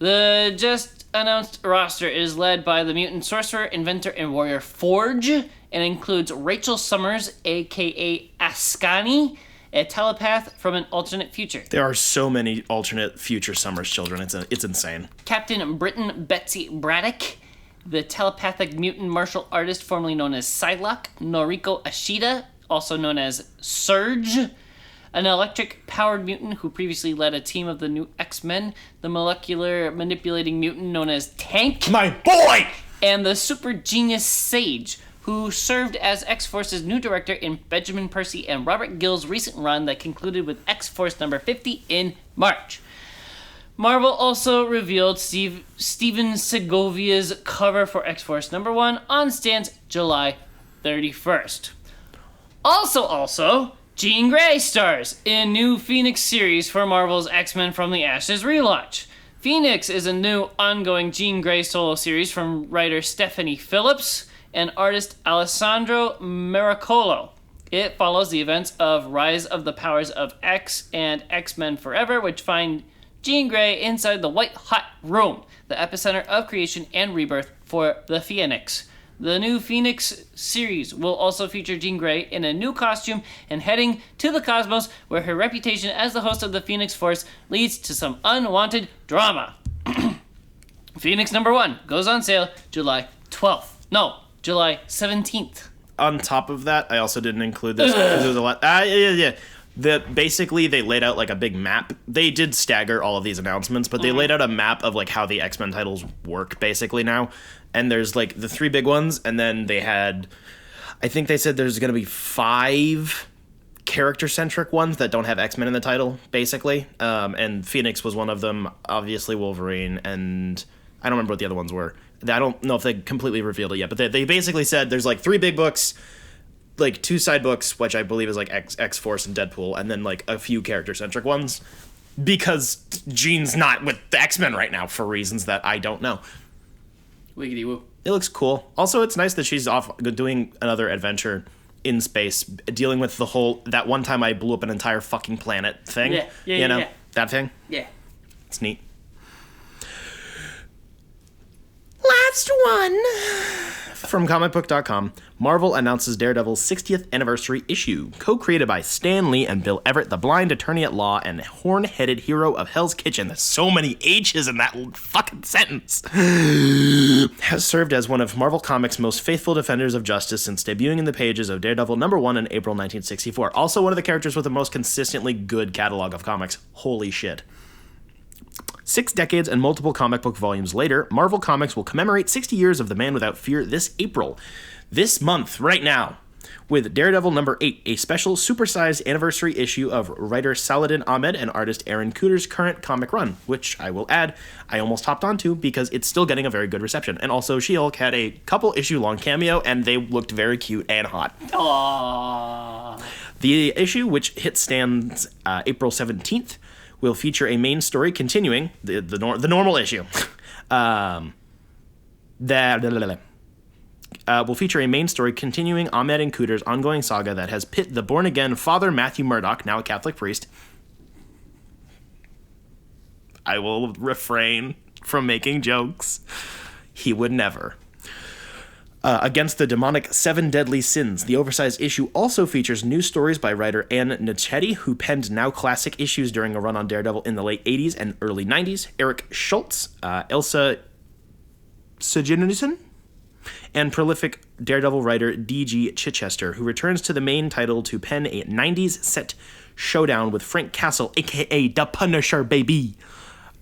The just announced roster is led by the mutant sorcerer, inventor, and warrior Forge, and includes Rachel Summers, aka Ascani, a telepath from an alternate future. There are so many alternate future Summers children. It's insane. Captain Britain Betsy Braddock, the telepathic mutant martial artist formerly known as Psylocke, Noriko Ashida, also known as Surge, an electric-powered mutant who previously led a team of the new X-Men, the molecular manipulating mutant known as Tank, My boy! and the super genius Sage, who served as X-Force's new director in Benjamin Percy and Robert Gill's recent run that concluded with X-Force number 50 in March. Marvel also revealed Steven Segovia's cover for X-Force number 1 on stands July 31st. Also, Jean Grey stars in new Phoenix series for Marvel's X-Men From the Ashes relaunch. Phoenix is a new ongoing Jean Grey solo series from writer Stephanie Phillips and artist Alessandro Miracolo. It follows the events of Rise of the Powers of X and X-Men Forever, which find Jean Grey inside the white-hot room, the epicenter of creation and rebirth for the Phoenix. The new Phoenix series will also feature Jean Grey in a new costume and heading to the cosmos, where her reputation as the host of the Phoenix Force leads to some unwanted drama. Phoenix number 1 goes on sale July 17th. on top of that, I also didn't include this because there was a lot. Yeah. Basically, they laid out like a big map. They did stagger all of these announcements, but they laid out a map of like how the X-Men titles work basically now. And there's like the 3 big ones, and then they had, I think they said there's going to be 5 character-centric ones that don't have X-Men in the title, basically. And Phoenix was one of them, obviously Wolverine, and I don't remember what the other ones were. I don't know if they completely revealed it yet, but they basically said there's like 3 big books, like 2 side books, which I believe is like X-Force and Deadpool, and then like a few character-centric ones, because Jean's not with the X-Men right now for reasons that I don't know. Wiggity woo. It looks cool. Also, it's nice that she's off doing another adventure in space, dealing with the whole, that one time I blew up an entire fucking planet thing. Yeah. That thing? Yeah. It's neat. Last one. From comicbook.com, Marvel announces Daredevil's 60th anniversary issue, co-created by Stan Lee and Bill Everett, the blind attorney at law and horn-headed hero of Hell's Kitchen. There's so many H's in that fucking sentence. Has served as one of Marvel Comics' most faithful defenders of justice since debuting in the pages of Daredevil #1 in April 1964. Also one of the characters with the most consistently good catalog of comics. Holy shit. 6 decades and multiple comic book volumes later, Marvel Comics will commemorate 60 years of The Man Without Fear this April. This month, right now, with Daredevil #8, a special supersized anniversary issue of writer Saladin Ahmed and artist Aaron Cooter's current comic run, which I will add, I almost hopped onto because it's still getting a very good reception. And also, She-Hulk had a couple issue long cameo, and they looked very cute and hot. Aww. The issue, which hit stands April 17th, will feature a main story continuing the normal issue. Will feature a main story continuing Ahmed and Cooter's ongoing saga that has pit the born-again Father Matthew Murdoch, now a Catholic priest. I will refrain from making jokes. He would never. Against the demonic 7 deadly sins, the oversized issue also features new stories by writer Ann Nechetti, who penned now classic issues during a run on Daredevil in the late 80s and early 90s, Eric Schultz, Elsa Sejunisen, and prolific Daredevil writer D.G. Chichester, who returns to the main title to pen a 90s set showdown with Frank Castle, a.k.a. The Punisher, baby.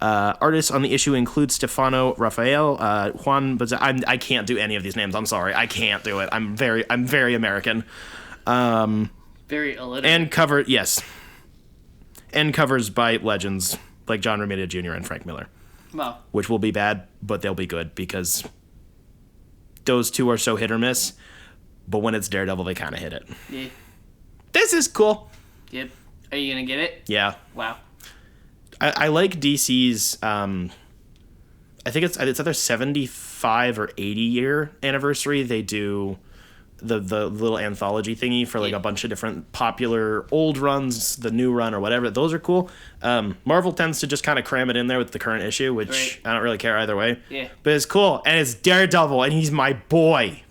Artists on the issue include Stefano Raphael, Juan Bazan. I can't do any of these names. I'm sorry. I can't do it. I'm very American. Very illiterate. And covers by legends like John Romita Jr. and Frank Miller. Wow. Which will be bad, but they'll be good because those two are so hit or miss. But when it's Daredevil, they kind of hit it. Yeah. This is cool. Yep. Are you gonna get it? Yeah. Wow. I like DC's, I think it's either 75 or 80 year anniversary. They do the little anthology thingy for like a bunch of different popular old runs, the new run or whatever. Those are cool. Marvel tends to just kind of cram it in there with the current issue, which I don't really care either way. Yeah. But it's cool. And it's Daredevil, and he's my boy.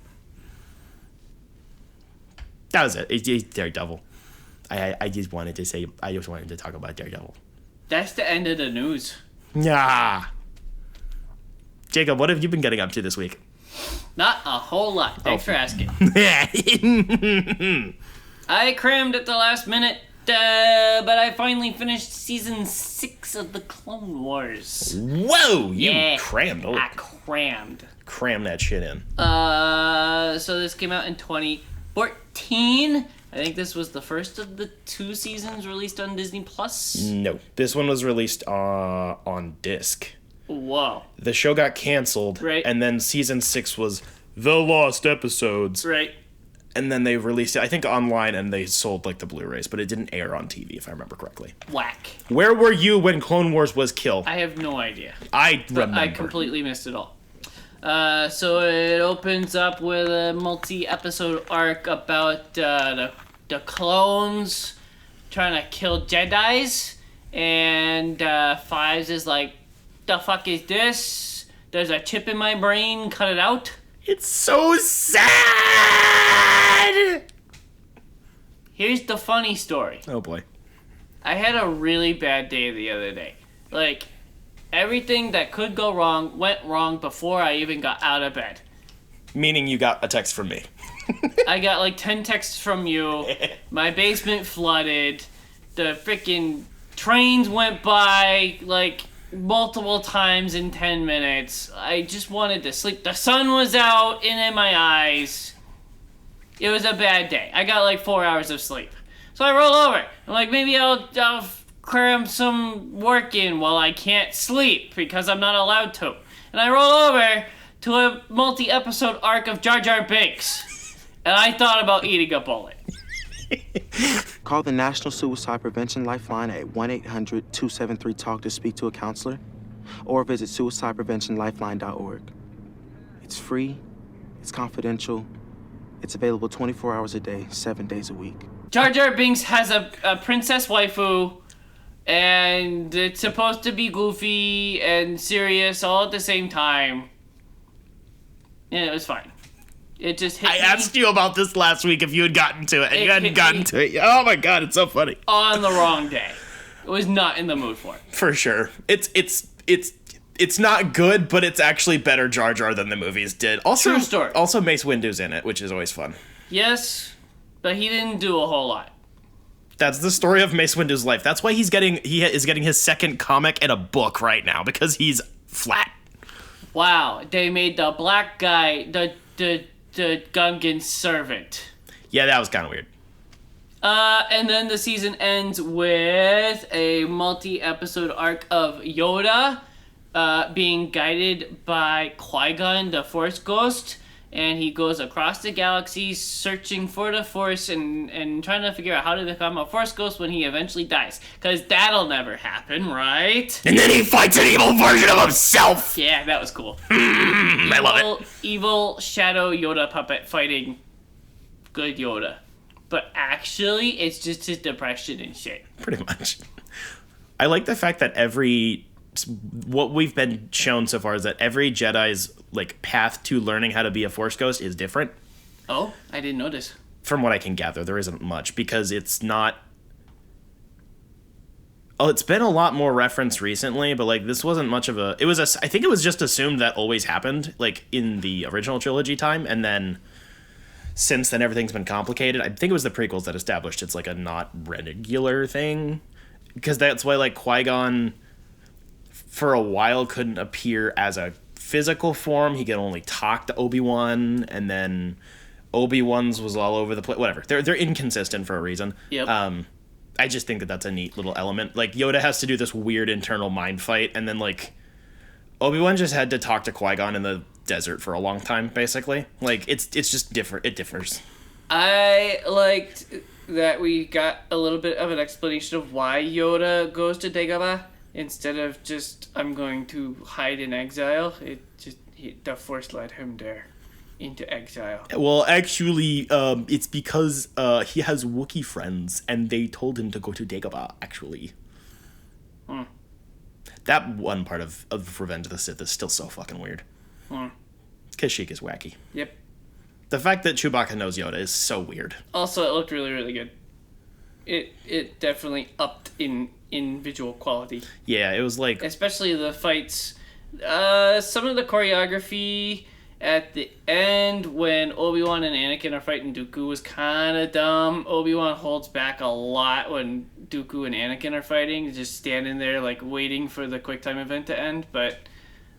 That was it. It's Daredevil. I just wanted to talk about Daredevil. That's the end of the news. Yeah. Jacob, what have you been getting up to this week? Not a whole lot. Thanks for asking. Whoa, I crammed at the last minute, but I finally finished season 6 of the Clone Wars. you crammed. Oh, I crammed. cram that shit in. So this came out in 2014. I think this was the first of the 2 seasons released on Disney Plus. No, this one was released on disc. Whoa. The show got canceled, Right. And then season 6 was The Lost Episodes. Right. And then they released it, I think, online, and they sold, like, the Blu-rays, but it didn't air on TV, if I remember correctly. Whack. Where were you when Clone Wars was killed? I have no idea. I remember. I completely missed it all. So it opens up with a multi-episode arc about the clones trying to kill Jedis, and Fives is like, the fuck is this? There's a chip in my brain, cut it out. It's so sad! Here's the funny story. Oh boy. I had a really bad day the other day. Like, everything that could go wrong went wrong before I even got out of bed. Meaning you got a text from me. I got like 10 texts from you. My basement flooded. The freaking trains went by like multiple times in 10 minutes. I just wanted to sleep. The sun was out and in my eyes. It was a bad day. I got like 4 hours of sleep. So I roll over. I'm like, maybe I'll cram some work in while I can't sleep because I'm not allowed to. And I roll over to a multi-episode arc of Jar Jar Binks. And I thought about eating a bullet. Call the National Suicide Prevention Lifeline at 1-800-273-TALK to speak to a counselor, or visit suicidepreventionlifeline.org. It's free, it's confidential, it's available 24 hours a day, 7 days a week. Jar Jar Binks has a princess waifu, and it's supposed to be goofy and serious all at the same time. And it was fine. It just hit me. I asked you about this last week if you had gotten to it, and you hadn't gotten to it. Oh my god, it's so funny. On the wrong day. I was not in the mood for it. For sure. It's not good, but it's actually better Jar Jar than the movies did. Also, True story. Also, Mace Windu's in it, which is always fun. Yes, but he didn't do a whole lot. That's the story of Mace Windu's life. That's why he is getting his second comic and a book right now, because he's flat. Wow, they made the black guy the Gungan's servant. Yeah, that was kind of weird. And then the season ends with a multi-episode arc of Yoda being guided by Qui-Gon, the Force Ghost, and he goes across the galaxy searching for the Force and trying to figure out how to become a Force Ghost when he eventually dies. Because that'll never happen, right? And then he fights an evil version of himself! Yeah, that was cool. I love it. Evil Shadow Yoda puppet fighting good Yoda. But actually, it's just his depression and shit. Pretty much. I like the fact that what we've been shown so far is that every Jedi's like path to learning how to be a Force Ghost is different. Oh, I didn't notice. From what I can gather, there isn't much, because it's not... Oh, it's been a lot more referenced recently, but like this wasn't much of a... I think it was just assumed that always happened, like in the original trilogy time, and then since then everything's been complicated. I think it was the prequels that established it's like a not regular thing, because that's why like Qui-Gon for a while couldn't appear as a physical form. He could only talk to Obi-Wan, and then Obi-Wan's was all over the place. Whatever. They're inconsistent for a reason. Yep. I just think that that's a neat little element. Like, Yoda has to do this weird internal mind fight, and then, like, Obi-Wan just had to talk to Qui-Gon in the desert for a long time, basically. Like, it's just different. It differs. I liked that we got a little bit of an explanation of why Yoda goes to Dagobah instead of just, I'm going to hide in exile. The Force led him there. Into exile. Well, actually, it's because he has Wookiee friends, and they told him to go to Dagobah, actually. That one part of Revenge of the Sith is still so fucking weird. Because Sheik is wacky. Yep. The fact that Chewbacca knows Yoda is so weird. Also, it looked really, really good. It definitely upped in visual quality. Yeah, it was like... Especially the fights. Some of the choreography... At the end, when Obi-Wan and Anakin are fighting Dooku, was kind of dumb. Obi-Wan holds back a lot when Dooku and Anakin are fighting, just standing there, like, waiting for the QuickTime event to end. But,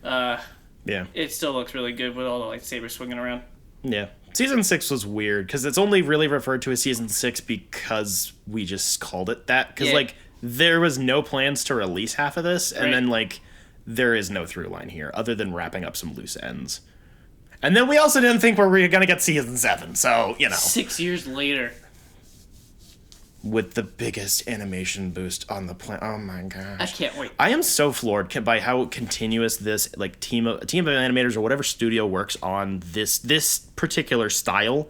yeah, it still looks really good with all the lightsabers swinging around. Yeah. Season 6 was weird, because it's only really referred to as Season 6 because we just called it that. Because, like, there was no plans to release half of this, and then, like, there is no through line here, other than wrapping up some loose ends. And then we also didn't think we were going to get Season 7, so, you know. 6 years later. With the biggest animation boost on the planet. Oh my gosh. I can't wait. I am so floored by how continuous this, like, team of animators or whatever studio works on this particular style.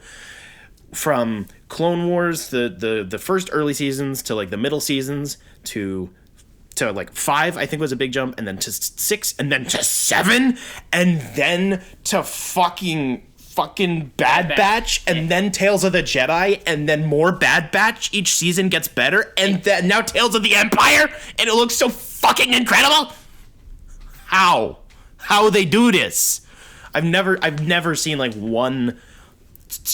From Clone Wars, the first early seasons, to, like, the middle seasons, to like 5, I think was a big jump, and then to 6, and then to 7, and then to fucking Bad Batch, and then Tales of the Jedi, and then more Bad Batch. Each season gets better, and then now Tales of the Empire, and it looks so fucking incredible. How they do this? I've never seen like one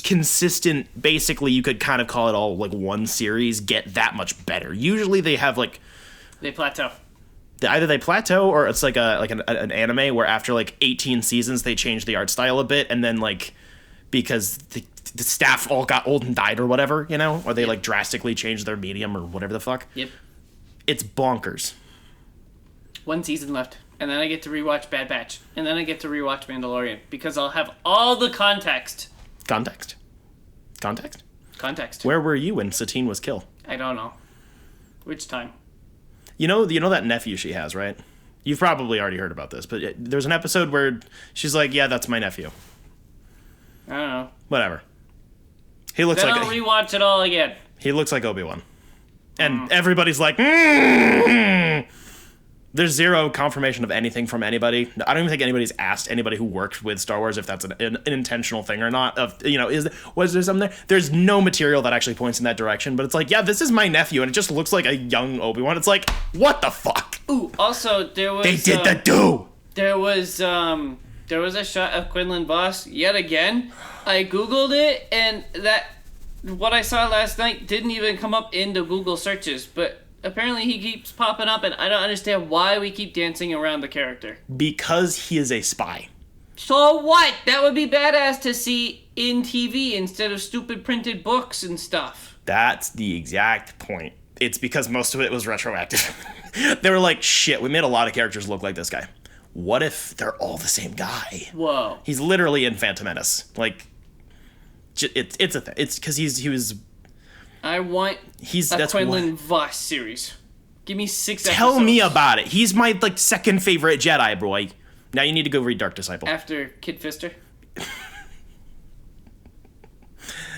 consistent, basically you could kind of call it all like one series, get that much better. Usually they have like They plateau. either they plateau or it's like an anime where after like 18 seasons they change the art style a bit, and then like because the staff all got old and died or whatever, you know, or they like drastically changed their medium or whatever the fuck. Yep. It's bonkers. 1 season left, and then I get to rewatch Bad Batch, and then I get to rewatch Mandalorian because I'll have all the context. Context. Context. Where were you when Satine was killed? I don't know. Which time? You know that nephew she has, right? You've probably already heard about this, but there's an episode where she's like, "Yeah, that's my nephew." I don't know. Whatever. He looks Then like I'll rewatch it all again. he looks like Obi-Wan, and everybody's like, There's zero confirmation of anything from anybody. I don't even think anybody's asked anybody who worked with Star Wars if that's an intentional thing or not. Was there something there? There's no material that actually points in that direction, but it's like, yeah, this is my nephew, and it just looks like a young Obi-Wan. It's like, what the fuck? Ooh, also there was They did the do. There was a shot of Quinlan Voss yet again. I googled it, and what I saw last night didn't even come up into Google searches, but apparently he keeps popping up, and I don't understand why we keep dancing around the character. Because he is a spy. So what? That would be badass to see in TV instead of stupid printed books and stuff. That's the exact point. It's because most of it was retroactive. They were like, shit, we made a lot of characters look like this guy. What if they're all the same guy? Whoa. He's literally in Phantom Menace. Like, it's a thing. It's because he was... I want that's Quinlan Voss series. Give me 6 episodes. Tell me about it. He's my like second favorite Jedi, boy. Now you need to go read Dark Disciple. After Kid Fister?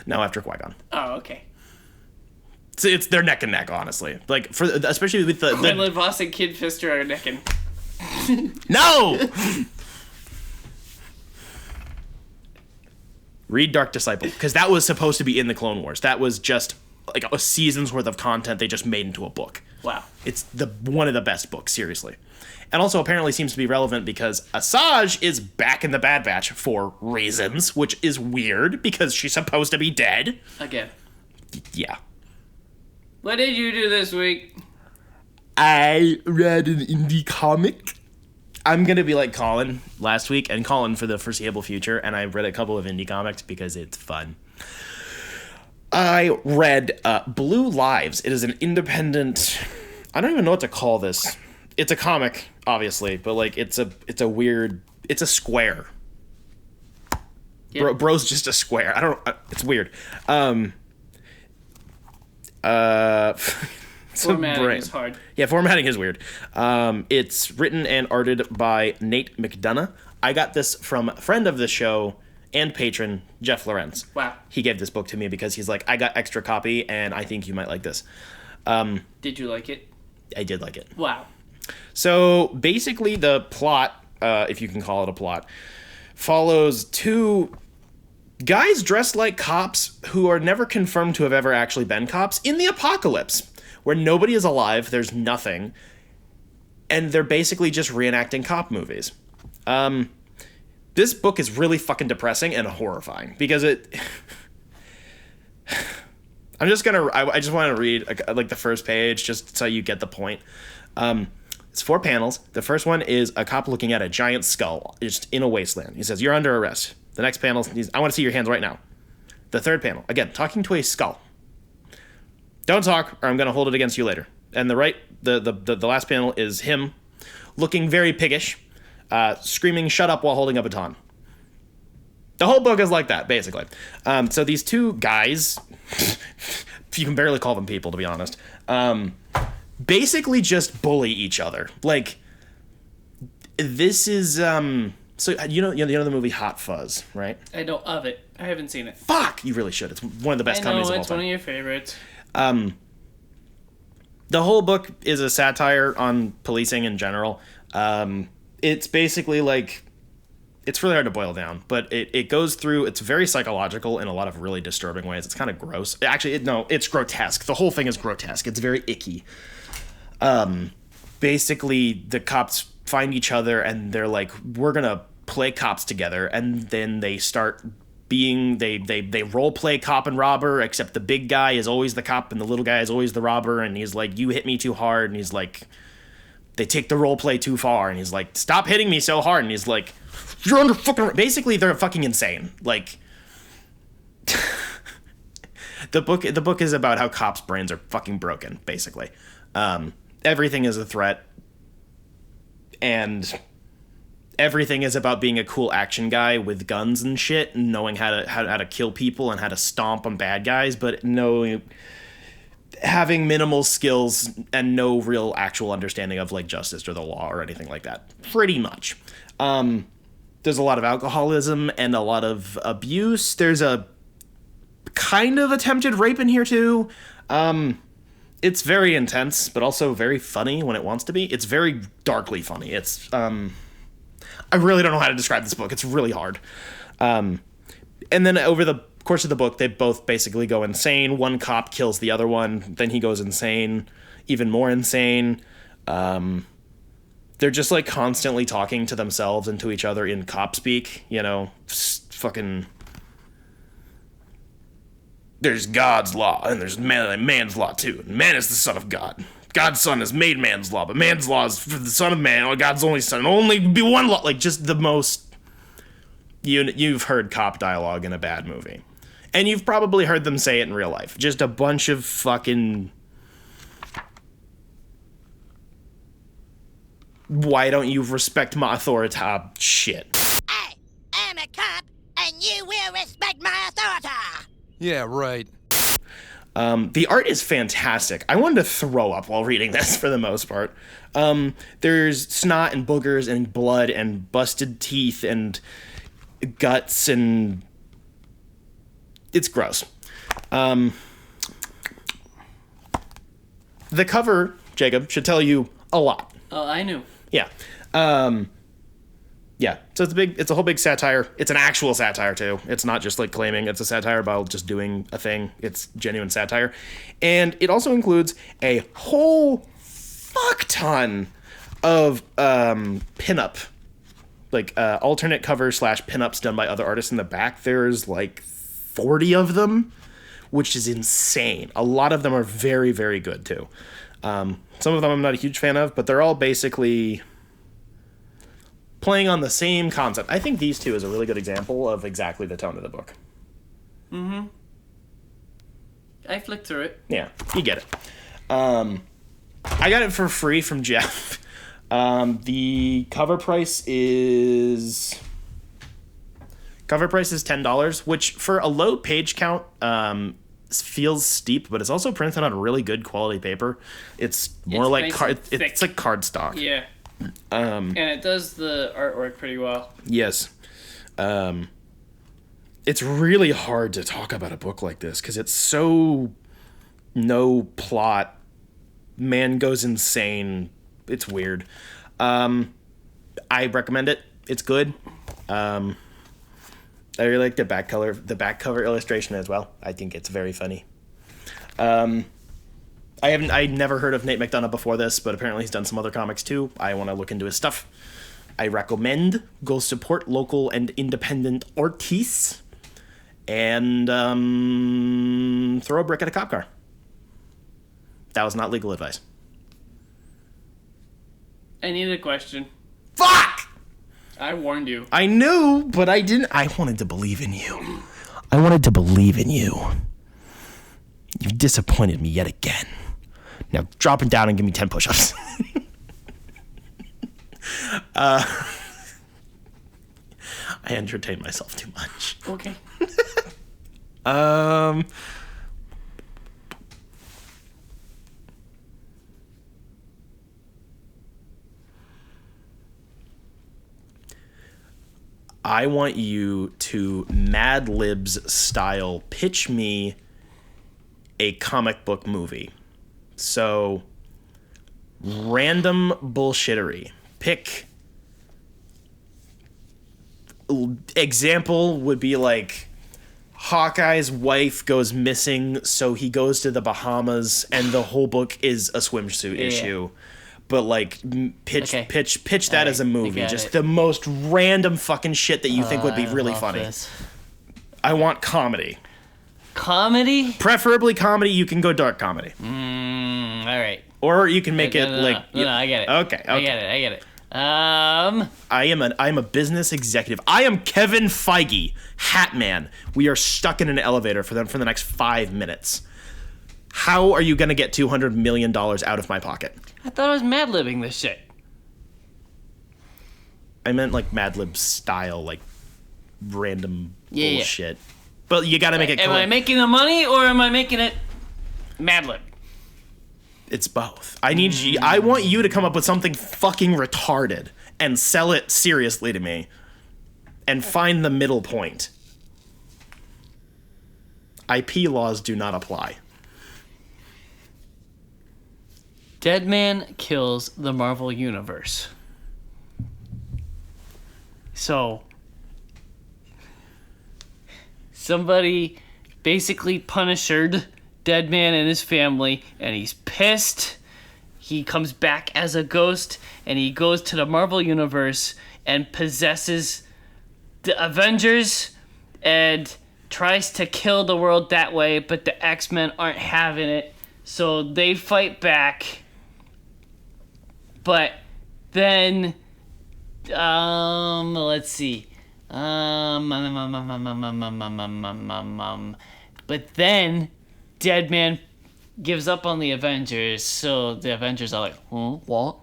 No, after Qui-Gon. Oh, okay. It's they're neck and neck, honestly. Like especially with the Quinlan Voss and Kid Fister are necking. No. Read Dark Disciple, because that was supposed to be in the Clone Wars. That was just like a season's worth of content they just made into a book. Wow. It's one of the best books, seriously. And also apparently seems to be relevant because Asajj is back in the Bad Batch for reasons, which is weird because she's supposed to be dead. Again. Yeah. What did you do this week? I read an indie comic. I'm going to be like Colin last week and Colin for the foreseeable future, and I read a couple of indie comics because it's fun. I read Blue Lives. It is an independent... I don't even know what to call this. It's a comic, obviously, but like it's a weird... It's a square. Yep. Bro's just a square. I don't... It's weird. Formatting is hard. Yeah, formatting is weird. It's written and arted by Nate McDonough. I got this from a friend of the show and patron, Jeff Lorenz. Wow. He gave this book to me because he's like, I got extra copy and I think you might like this. Did you like it? I did like it. Wow. So basically the plot, if you can call it a plot, follows two guys dressed like cops who are never confirmed to have ever actually been cops in the apocalypse, where nobody is alive, there's nothing, and they're basically just reenacting cop movies. This book is really fucking depressing and horrifying because it... I just want to read like the first page just so you get the point. It's 4 panels. The first one is a cop looking at a giant skull just in a wasteland. He says, "You're under arrest." The next panel is, "I want to see your hands right now." The third panel, again, talking to a skull. "Don't talk or I'm going to hold it against you later." And the last panel is him looking very piggish, screaming "shut up" while holding a baton. The whole book is like that, basically. So these two guys, you can barely call them people, to be honest, basically just bully each other. Like, this is, so you know the movie Hot Fuzz, right? I know of it. I haven't seen it. Fuck! You really should. It's one of the best comedies of all time. It's one of your favorites. The whole book is a satire on policing in general. It's basically like... It's really hard to boil down, but it goes through... It's very psychological in a lot of really disturbing ways. It's kind of gross. Actually, it's grotesque. The whole thing is grotesque. It's very icky. Basically, the cops find each other and they're like, we're gonna play cops together, and then they start being they role play cop and robber, except the big guy is always the cop and the little guy is always the robber, and he's like, you hit me too hard, and he's like, they take the role play too far, and he's like, stop hitting me so hard, and he's like, you're under fucking, basically they're fucking insane. Like the book is about how cops' brains are fucking broken, basically. Everything is a threat, and everything is about being a cool action guy with guns and shit, and knowing how to kill people and how to stomp on bad guys, but having minimal skills and no real actual understanding of like justice or the law or anything like that. Pretty much. There's a lot of alcoholism and a lot of abuse. There's a kind of attempted rape in here too. It's very intense, but also very funny when it wants to be. It's very darkly funny. It's I really don't know how to describe this book. It's really hard. And then over the course of the book, they both basically go insane. One cop kills the other one. Then he goes insane, even more insane. They're just like constantly talking to themselves and to each other in cop speak. You know, fucking. There's God's law and there's man's law too. And man is the son of God. God's son has made man's law, but man's law is for the son of man, or God's only son. Only be one law. Like, just the most... You've heard cop dialogue in a bad movie. And you've probably heard them say it in real life. Just a bunch of fucking... Why don't you respect my authority shit. I am a cop, and you will respect my authority. Yeah, right. The art is fantastic. I wanted to throw up while reading this for the most part. There's snot and boogers and blood and busted teeth and guts, and it's gross. The cover, Jacob, should tell you a lot. Oh, I knew. Yeah. Yeah, so it's a whole big satire. It's an actual satire, too. It's not just, like, claiming it's a satire about just doing a thing. It's genuine satire. And it also includes a whole fuck ton of pinup, like, alternate covers / pinups done by other artists in the back. There's, like, 40 of them, which is insane. A lot of them are very, very good, too. Some of them I'm not a huge fan of, but they're all basically... playing on the same concept. I think these two is a really good example of exactly the tone of the book. Mm-hmm. I flicked through it. Yeah, you get it. I got it for free from Jeff. The cover price is $10, which for a low page count feels steep, but it's also printed on really good quality paper. It's more like it's like cardstock. Yeah. And it does the artwork pretty well. Yes. It's really hard to talk about a book like this because it's so no plot. Man goes insane. It's weird. I recommend it. It's good. I really like the back cover illustration as well. I think it's very funny. I'd never heard of Nate McDonough before this, but apparently he's done some other comics too. I want to look into his stuff. I recommend go support local and independent artists and throw a brick at a cop car. That was not legal advice. I needed a question. Fuck! I warned you. I knew, but I didn't. I wanted to believe in you. You've disappointed me yet again. Now drop it down and give me 10 push-ups. I entertain myself too much. Okay. I want you to Mad Libs style pitch me a comic book movie. So, random bullshittery. Pick. Example would be like Hawkeye's wife goes missing, so he goes to the Bahamas, and the whole book is a swimsuit issue. But like pitch that as a movie. Just the most random fucking shit that you think would be really funny. I want comedy. Comedy? Preferably comedy. You can go dark comedy. All right. Or you can make it like... No, I get it. Okay. I get it. I am a business executive. I am Kevin Feige, Hat Man. We are stuck in an elevator for the next 5 minutes. How are you going to get $200 million out of my pocket? I thought I was mad-libbing this shit. I meant like Mad Lib style, like random bullshit. Yeah. But you got to make it. Am I making the money or am I making it Mad Lib? It's both. I want you to come up with something fucking retarded and sell it seriously to me, and find the middle point. IP laws do not apply. Dead Man kills the Marvel Universe. So, somebody basically punished Dead Man and his family, and he's pissed. He comes back as a ghost, and he goes to the Marvel Universe and possesses the Avengers and tries to kill the world that way, but the X-Men aren't having it, so they fight back. But then... let's see. But then Dead Man gives up on the Avengers, so the Avengers are like, what?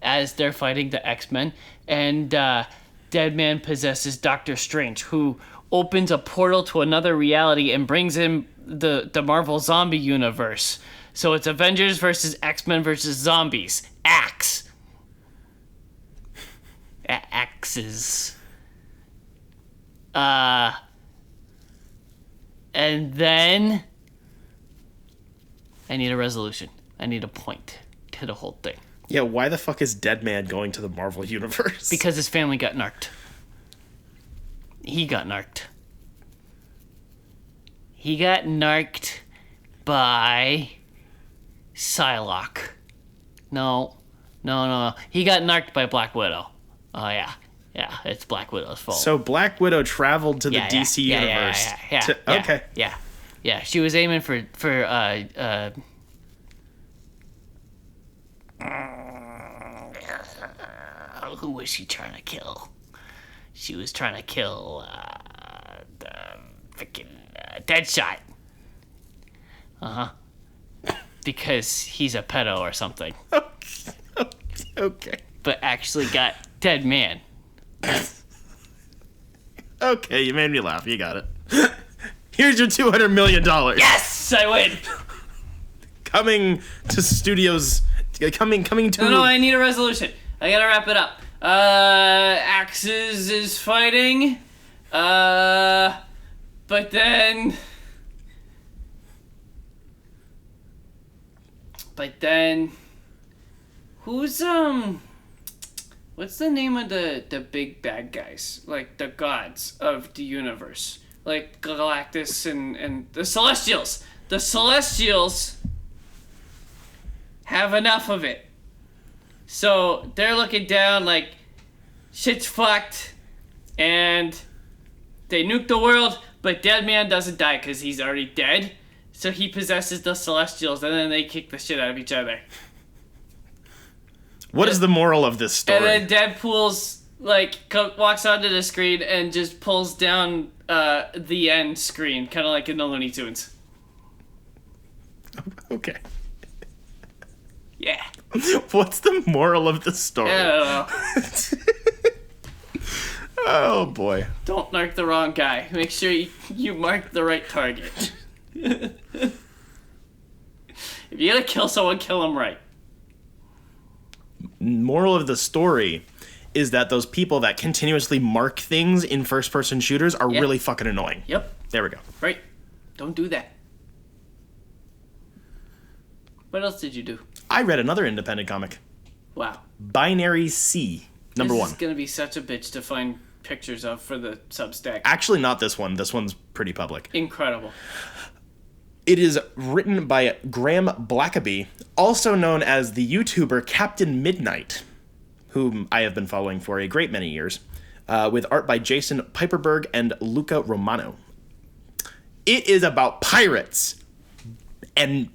As they're fighting the X-Men, and Dead Man possesses Doctor Strange, who opens a portal to another reality and brings in the Marvel zombie universe. So it's Avengers versus X-Men versus zombies. Axe. Axes. And then I need a resolution. I need a point to the whole thing. Yeah, why the fuck is Dead Man going to the Marvel Universe? Because his family got narked. He got narked. He got narked by Psylocke. No. He got narked by Black Widow. Oh, yeah. Yeah, it's Black Widow's fault. So Black Widow traveled to the DC universe. Okay. Yeah, she was aiming for who was she trying to kill? She was trying to kill the freaking Deadshot. Because he's a pedo or something. Okay. But actually got Dead Man. Okay, you made me laugh. You got it. Here's your $200 million. Yes, I win. Coming to studios. Coming to. No, I need a resolution. I gotta wrap it up. Axes is fighting. But then. Who's what's the name of the big bad guys? Like the gods of the universe. Like Galactus and the Celestials. The Celestials have enough of it. So they're looking down like shit's fucked and they nuke the world, but Dead Man doesn't die because he's already dead. So he possesses the Celestials and then they kick the shit out of each other. What is the moral of this story? And then Deadpool's walks onto the screen and just pulls down the end screen, kind of like in the Looney Tunes. Okay. Yeah. What's the moral of the story? I don't know. Oh boy. Don't mark the wrong guy. Make sure you mark the right target. If you gotta kill someone, kill them right. Moral of the story is that those people that continuously mark things in first-person shooters are really fucking annoying. Yep. There we go. Right. Don't do that. What else did you do? I read another independent comic. Wow. Binary C, number 1. This is gonna be such a bitch to find pictures of for the Substack. Actually, not this one. This one's pretty public. Incredible. It is written by Graham Blackaby, also known as the YouTuber Captain Midnight, whom I have been following for a great many years. with art by Jason Piperberg and Luca Romano. It is about pirates and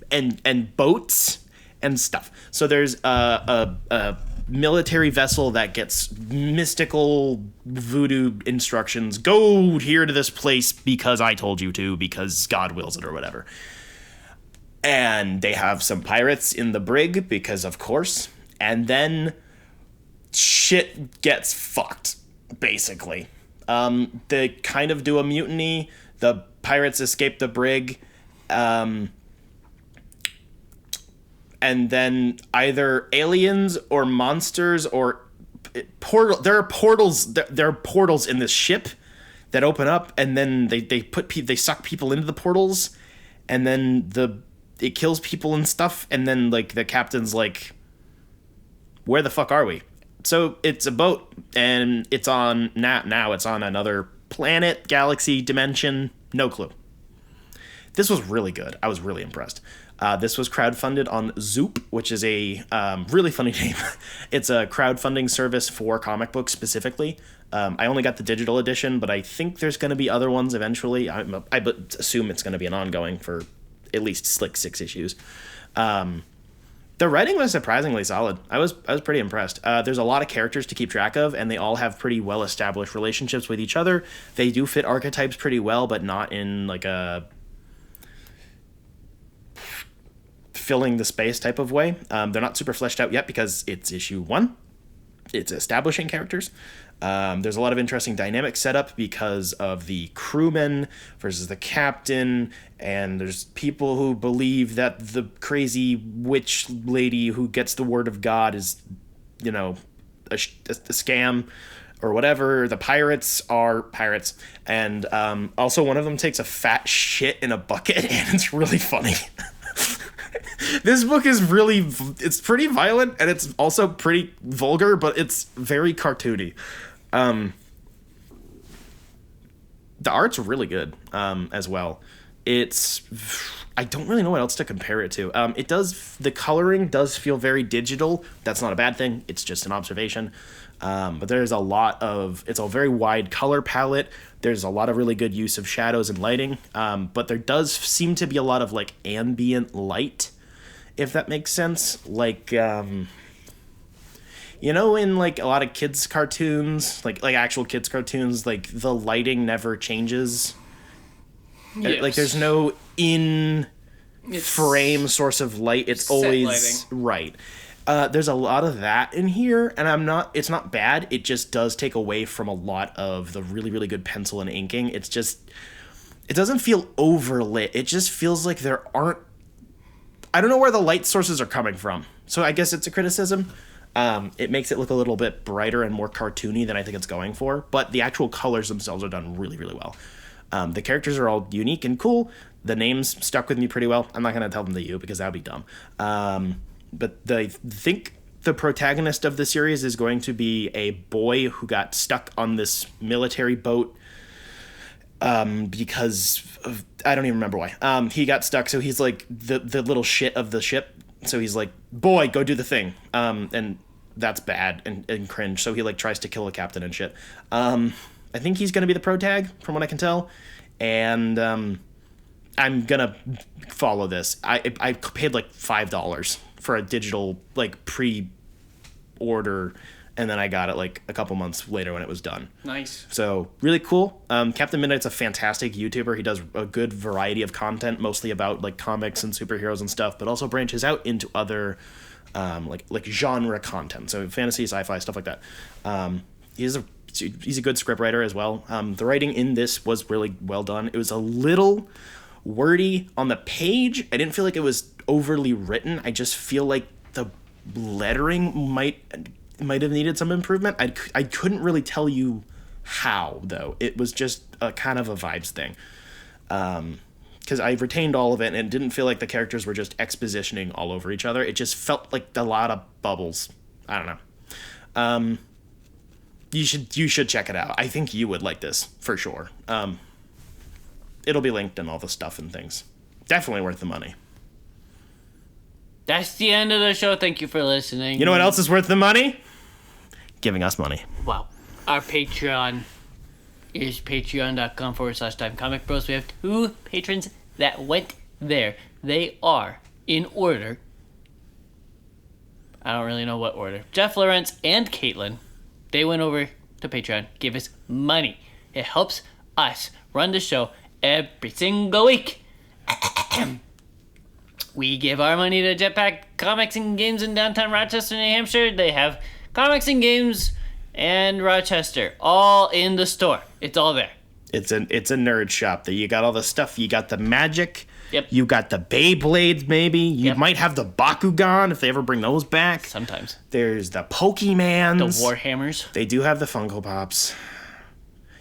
boats and stuff. So there's a military vessel that gets mystical voodoo instructions. Go here to this place because I told you to, because God wills it or whatever. And they have some pirates in the brig because of course. And then shit gets fucked, basically. They kind of do a mutiny. The pirates escape the brig. And then either aliens or monsters or there are portals in this ship that open up, and then they suck people into the portals, and then it kills people and stuff, and then like the captain's like, where the fuck are we? So it's a boat, and it's on now it's on another planet, galaxy, dimension, no clue. This was really good. I was really impressed. This was crowdfunded on Zoop, which is a really funny name. It's a crowdfunding service for comic books specifically. I only got the digital edition, but I think there's going to be other ones eventually. I assume it's going to be an ongoing for at least like 6 issues. The writing was surprisingly solid. I was pretty impressed. There's a lot of characters to keep track of, and they all have pretty well-established relationships with each other. They do fit archetypes pretty well, but not in like a filling the space type of way. They're not super fleshed out yet because it's issue 1. It's establishing characters. There's a lot of interesting dynamics set up because of the crewman versus the captain, and there's people who believe that the crazy witch lady who gets the word of God is, you know, a scam or whatever. The pirates are pirates, and also one of them takes a fat shit in a bucket, and it's really funny. This book is it's pretty violent, and it's also pretty vulgar, but it's very cartoony. The art's really good, as well. I don't really know what else to compare it to. The coloring does feel very digital. That's not a bad thing. It's just an observation. But it's a very wide color palette. There's a lot of really good use of shadows and lighting. But there does seem to be a lot of like ambient light, if that makes sense. Like, you know, in like a lot of kids cartoons, like actual kids cartoons, like the lighting never changes. Yes. Like there's no frame source of light. It's always lighting. Right. There's a lot of that in here, and it's not bad. It just does take away from a lot of the really, really good pencil and inking. It doesn't feel overlit. It just feels like I don't know where the light sources are coming from. So I guess it's a criticism. It makes it look a little bit brighter and more cartoony than I think it's going for, but the actual colors themselves are done really, really well. The characters are all unique and cool. The names stuck with me pretty well. I'm not going to tell them to you because that would be dumb. But I think the protagonist of the series is going to be a boy who got stuck on this military boat because of, I don't even remember why. He got stuck, so he's like the little shit of the ship. So he's like, boy, go do the thing. And that's bad and cringe. So he like tries to kill the captain and shit. I think he's going to be the protag from what I can tell. And I'm going to follow this. I paid like $5 for a digital like pre-order, and then I got it like a couple months later when it was done. Nice. So really cool. Captain Midnight's a fantastic YouTuber. He does a good variety of content, mostly about like comics and superheroes and stuff, but also branches out into other like genre content. So fantasy, sci-fi, stuff like that. He's a good scriptwriter as well. The writing in this was really well done. It was a little wordy on the page. I didn't feel like it was overly written. I just feel like the lettering might have needed some improvement. I couldn't really tell you how, though. It was just a kind of a vibes thing. Because I retained all of it, and it didn't feel like the characters were just expositioning all over each other. It just felt like a lot of bubbles. I don't know. You should check it out. I think you would like this, for sure. It'll be linked in all the stuff and things. Definitely worth the money. That's the end of the show. Thank you for listening. You know what else is worth the money? Giving us money. Wow. Our Patreon is patreon.com/dimecomicbros. We have 2 patrons that went there. They are, in order, I don't really know what order, Jeff Lawrence and Caitlin. They went over to Patreon, gave us money. It helps us run the show every single week. We give our money to Jetpack Comics and Games in downtown Rochester, New Hampshire. They have comics and games and Rochester all in the store. It's all there. It's a nerd shop. That you got all the stuff. You got the magic. Yep. You got the Beyblades, maybe. You might have the Bakugan if they ever bring those back. Sometimes. There's the Pokemans. The Warhammers. They do have the Funko Pops.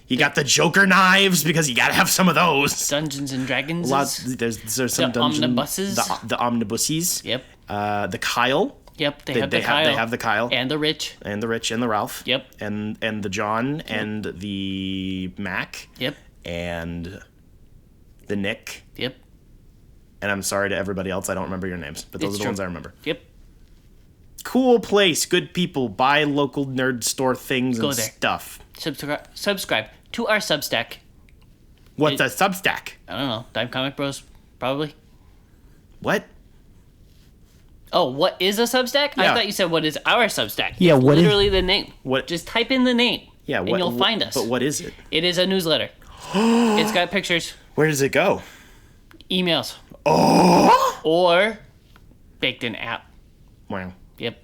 You got the Joker knives because you gotta have some of those. Dungeons and Dragons. There's some the dungeon, omnibuses. The omnibuses. Yep. The Kyle. Yep. They have the Kyle. They have the Kyle. And the Rich. And the Rich and the Ralph. Yep. And the John and the Mac. Yep. And the Nick. Yep. And I'm sorry to everybody else, I don't remember your names, but those are the ones I remember. Yep. Cool place, good people, buy local nerd store things and stuff. Subscribe to our Substack. What's a Substack? I don't know. Dime Comic Bros, probably. What? Oh, what is a Substack? Yeah. I thought you said what is our Substack. Yeah, it's what is- literally the name. What? Just type in the name. Yeah, and you'll find us. But what is it? It is a newsletter. It's got pictures, Where does it go? emails, Oh! or baked in app. Wow. Yep.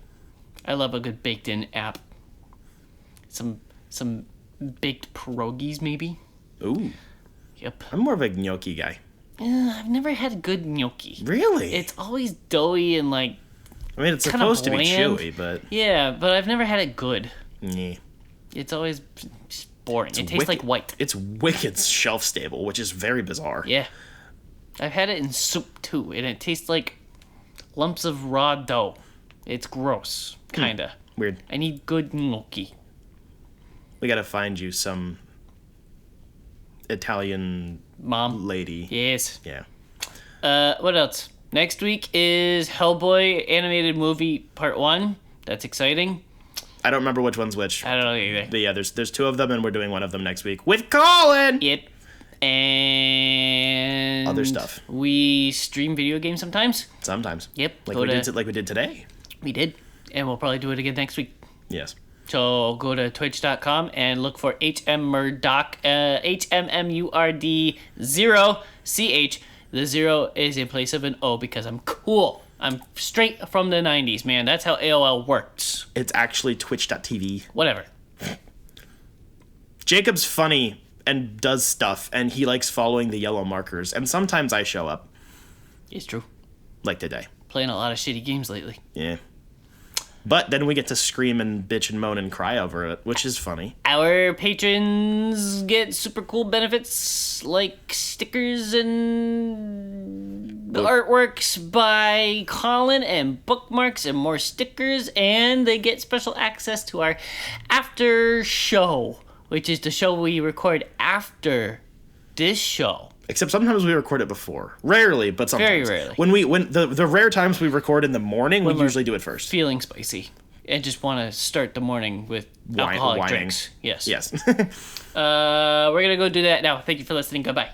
I love a good baked in app. Some baked pierogies, maybe. Ooh. Yep. I'm more of a gnocchi guy. I've never had good gnocchi. Really? It's always doughy and like. I mean, it's kinda supposed to be bland. chewy, but... Yeah, but I've never had it good. Yeah. It's always just boring. It tastes like white. It's wicked shelf stable, which is very bizarre. Yeah. I've had it in soup too, and it tastes like lumps of raw dough. It's gross, kinda. Weird. I need good gnocchi. We gotta find you some Italian Mom. lady. Yes. Yeah. What else? Next week is Hellboy animated movie part 1. That's exciting. I don't remember which one's which. I don't know either. But yeah, there's 2 of them, and we're doing one of them next week with Colin. Yep. And Other stuff. We stream video games sometimes. Sometimes. Yep. Like we did today. We did, and we'll probably do it again next week. Yes. So go to twitch.com and look for HMMurdoch, HMMURD0CH. The 0 is in place of an O because I'm cool. I'm straight from the 90s, man. That's how AOL works. It's actually twitch.tv. Whatever. Jacob's funny and does stuff, and he likes following the yellow markers, and sometimes I show up. It's true. Like today. Playing a lot of shitty games lately. Yeah. But then we get to scream and bitch and moan and cry over it, which is funny. Our patrons get super cool benefits like stickers and artworks by Colin and bookmarks and more stickers, and they get special access to our after show, which is the show we record after this show. Except sometimes we record it before. Rarely, but sometimes. Very rarely. When the rare times we record in the morning, we we're usually do it first. Feeling spicy and just want to start the morning with alcoholic Whining. drinks. Yes. Yes. We're going to go do that now. Thank you for listening. Goodbye.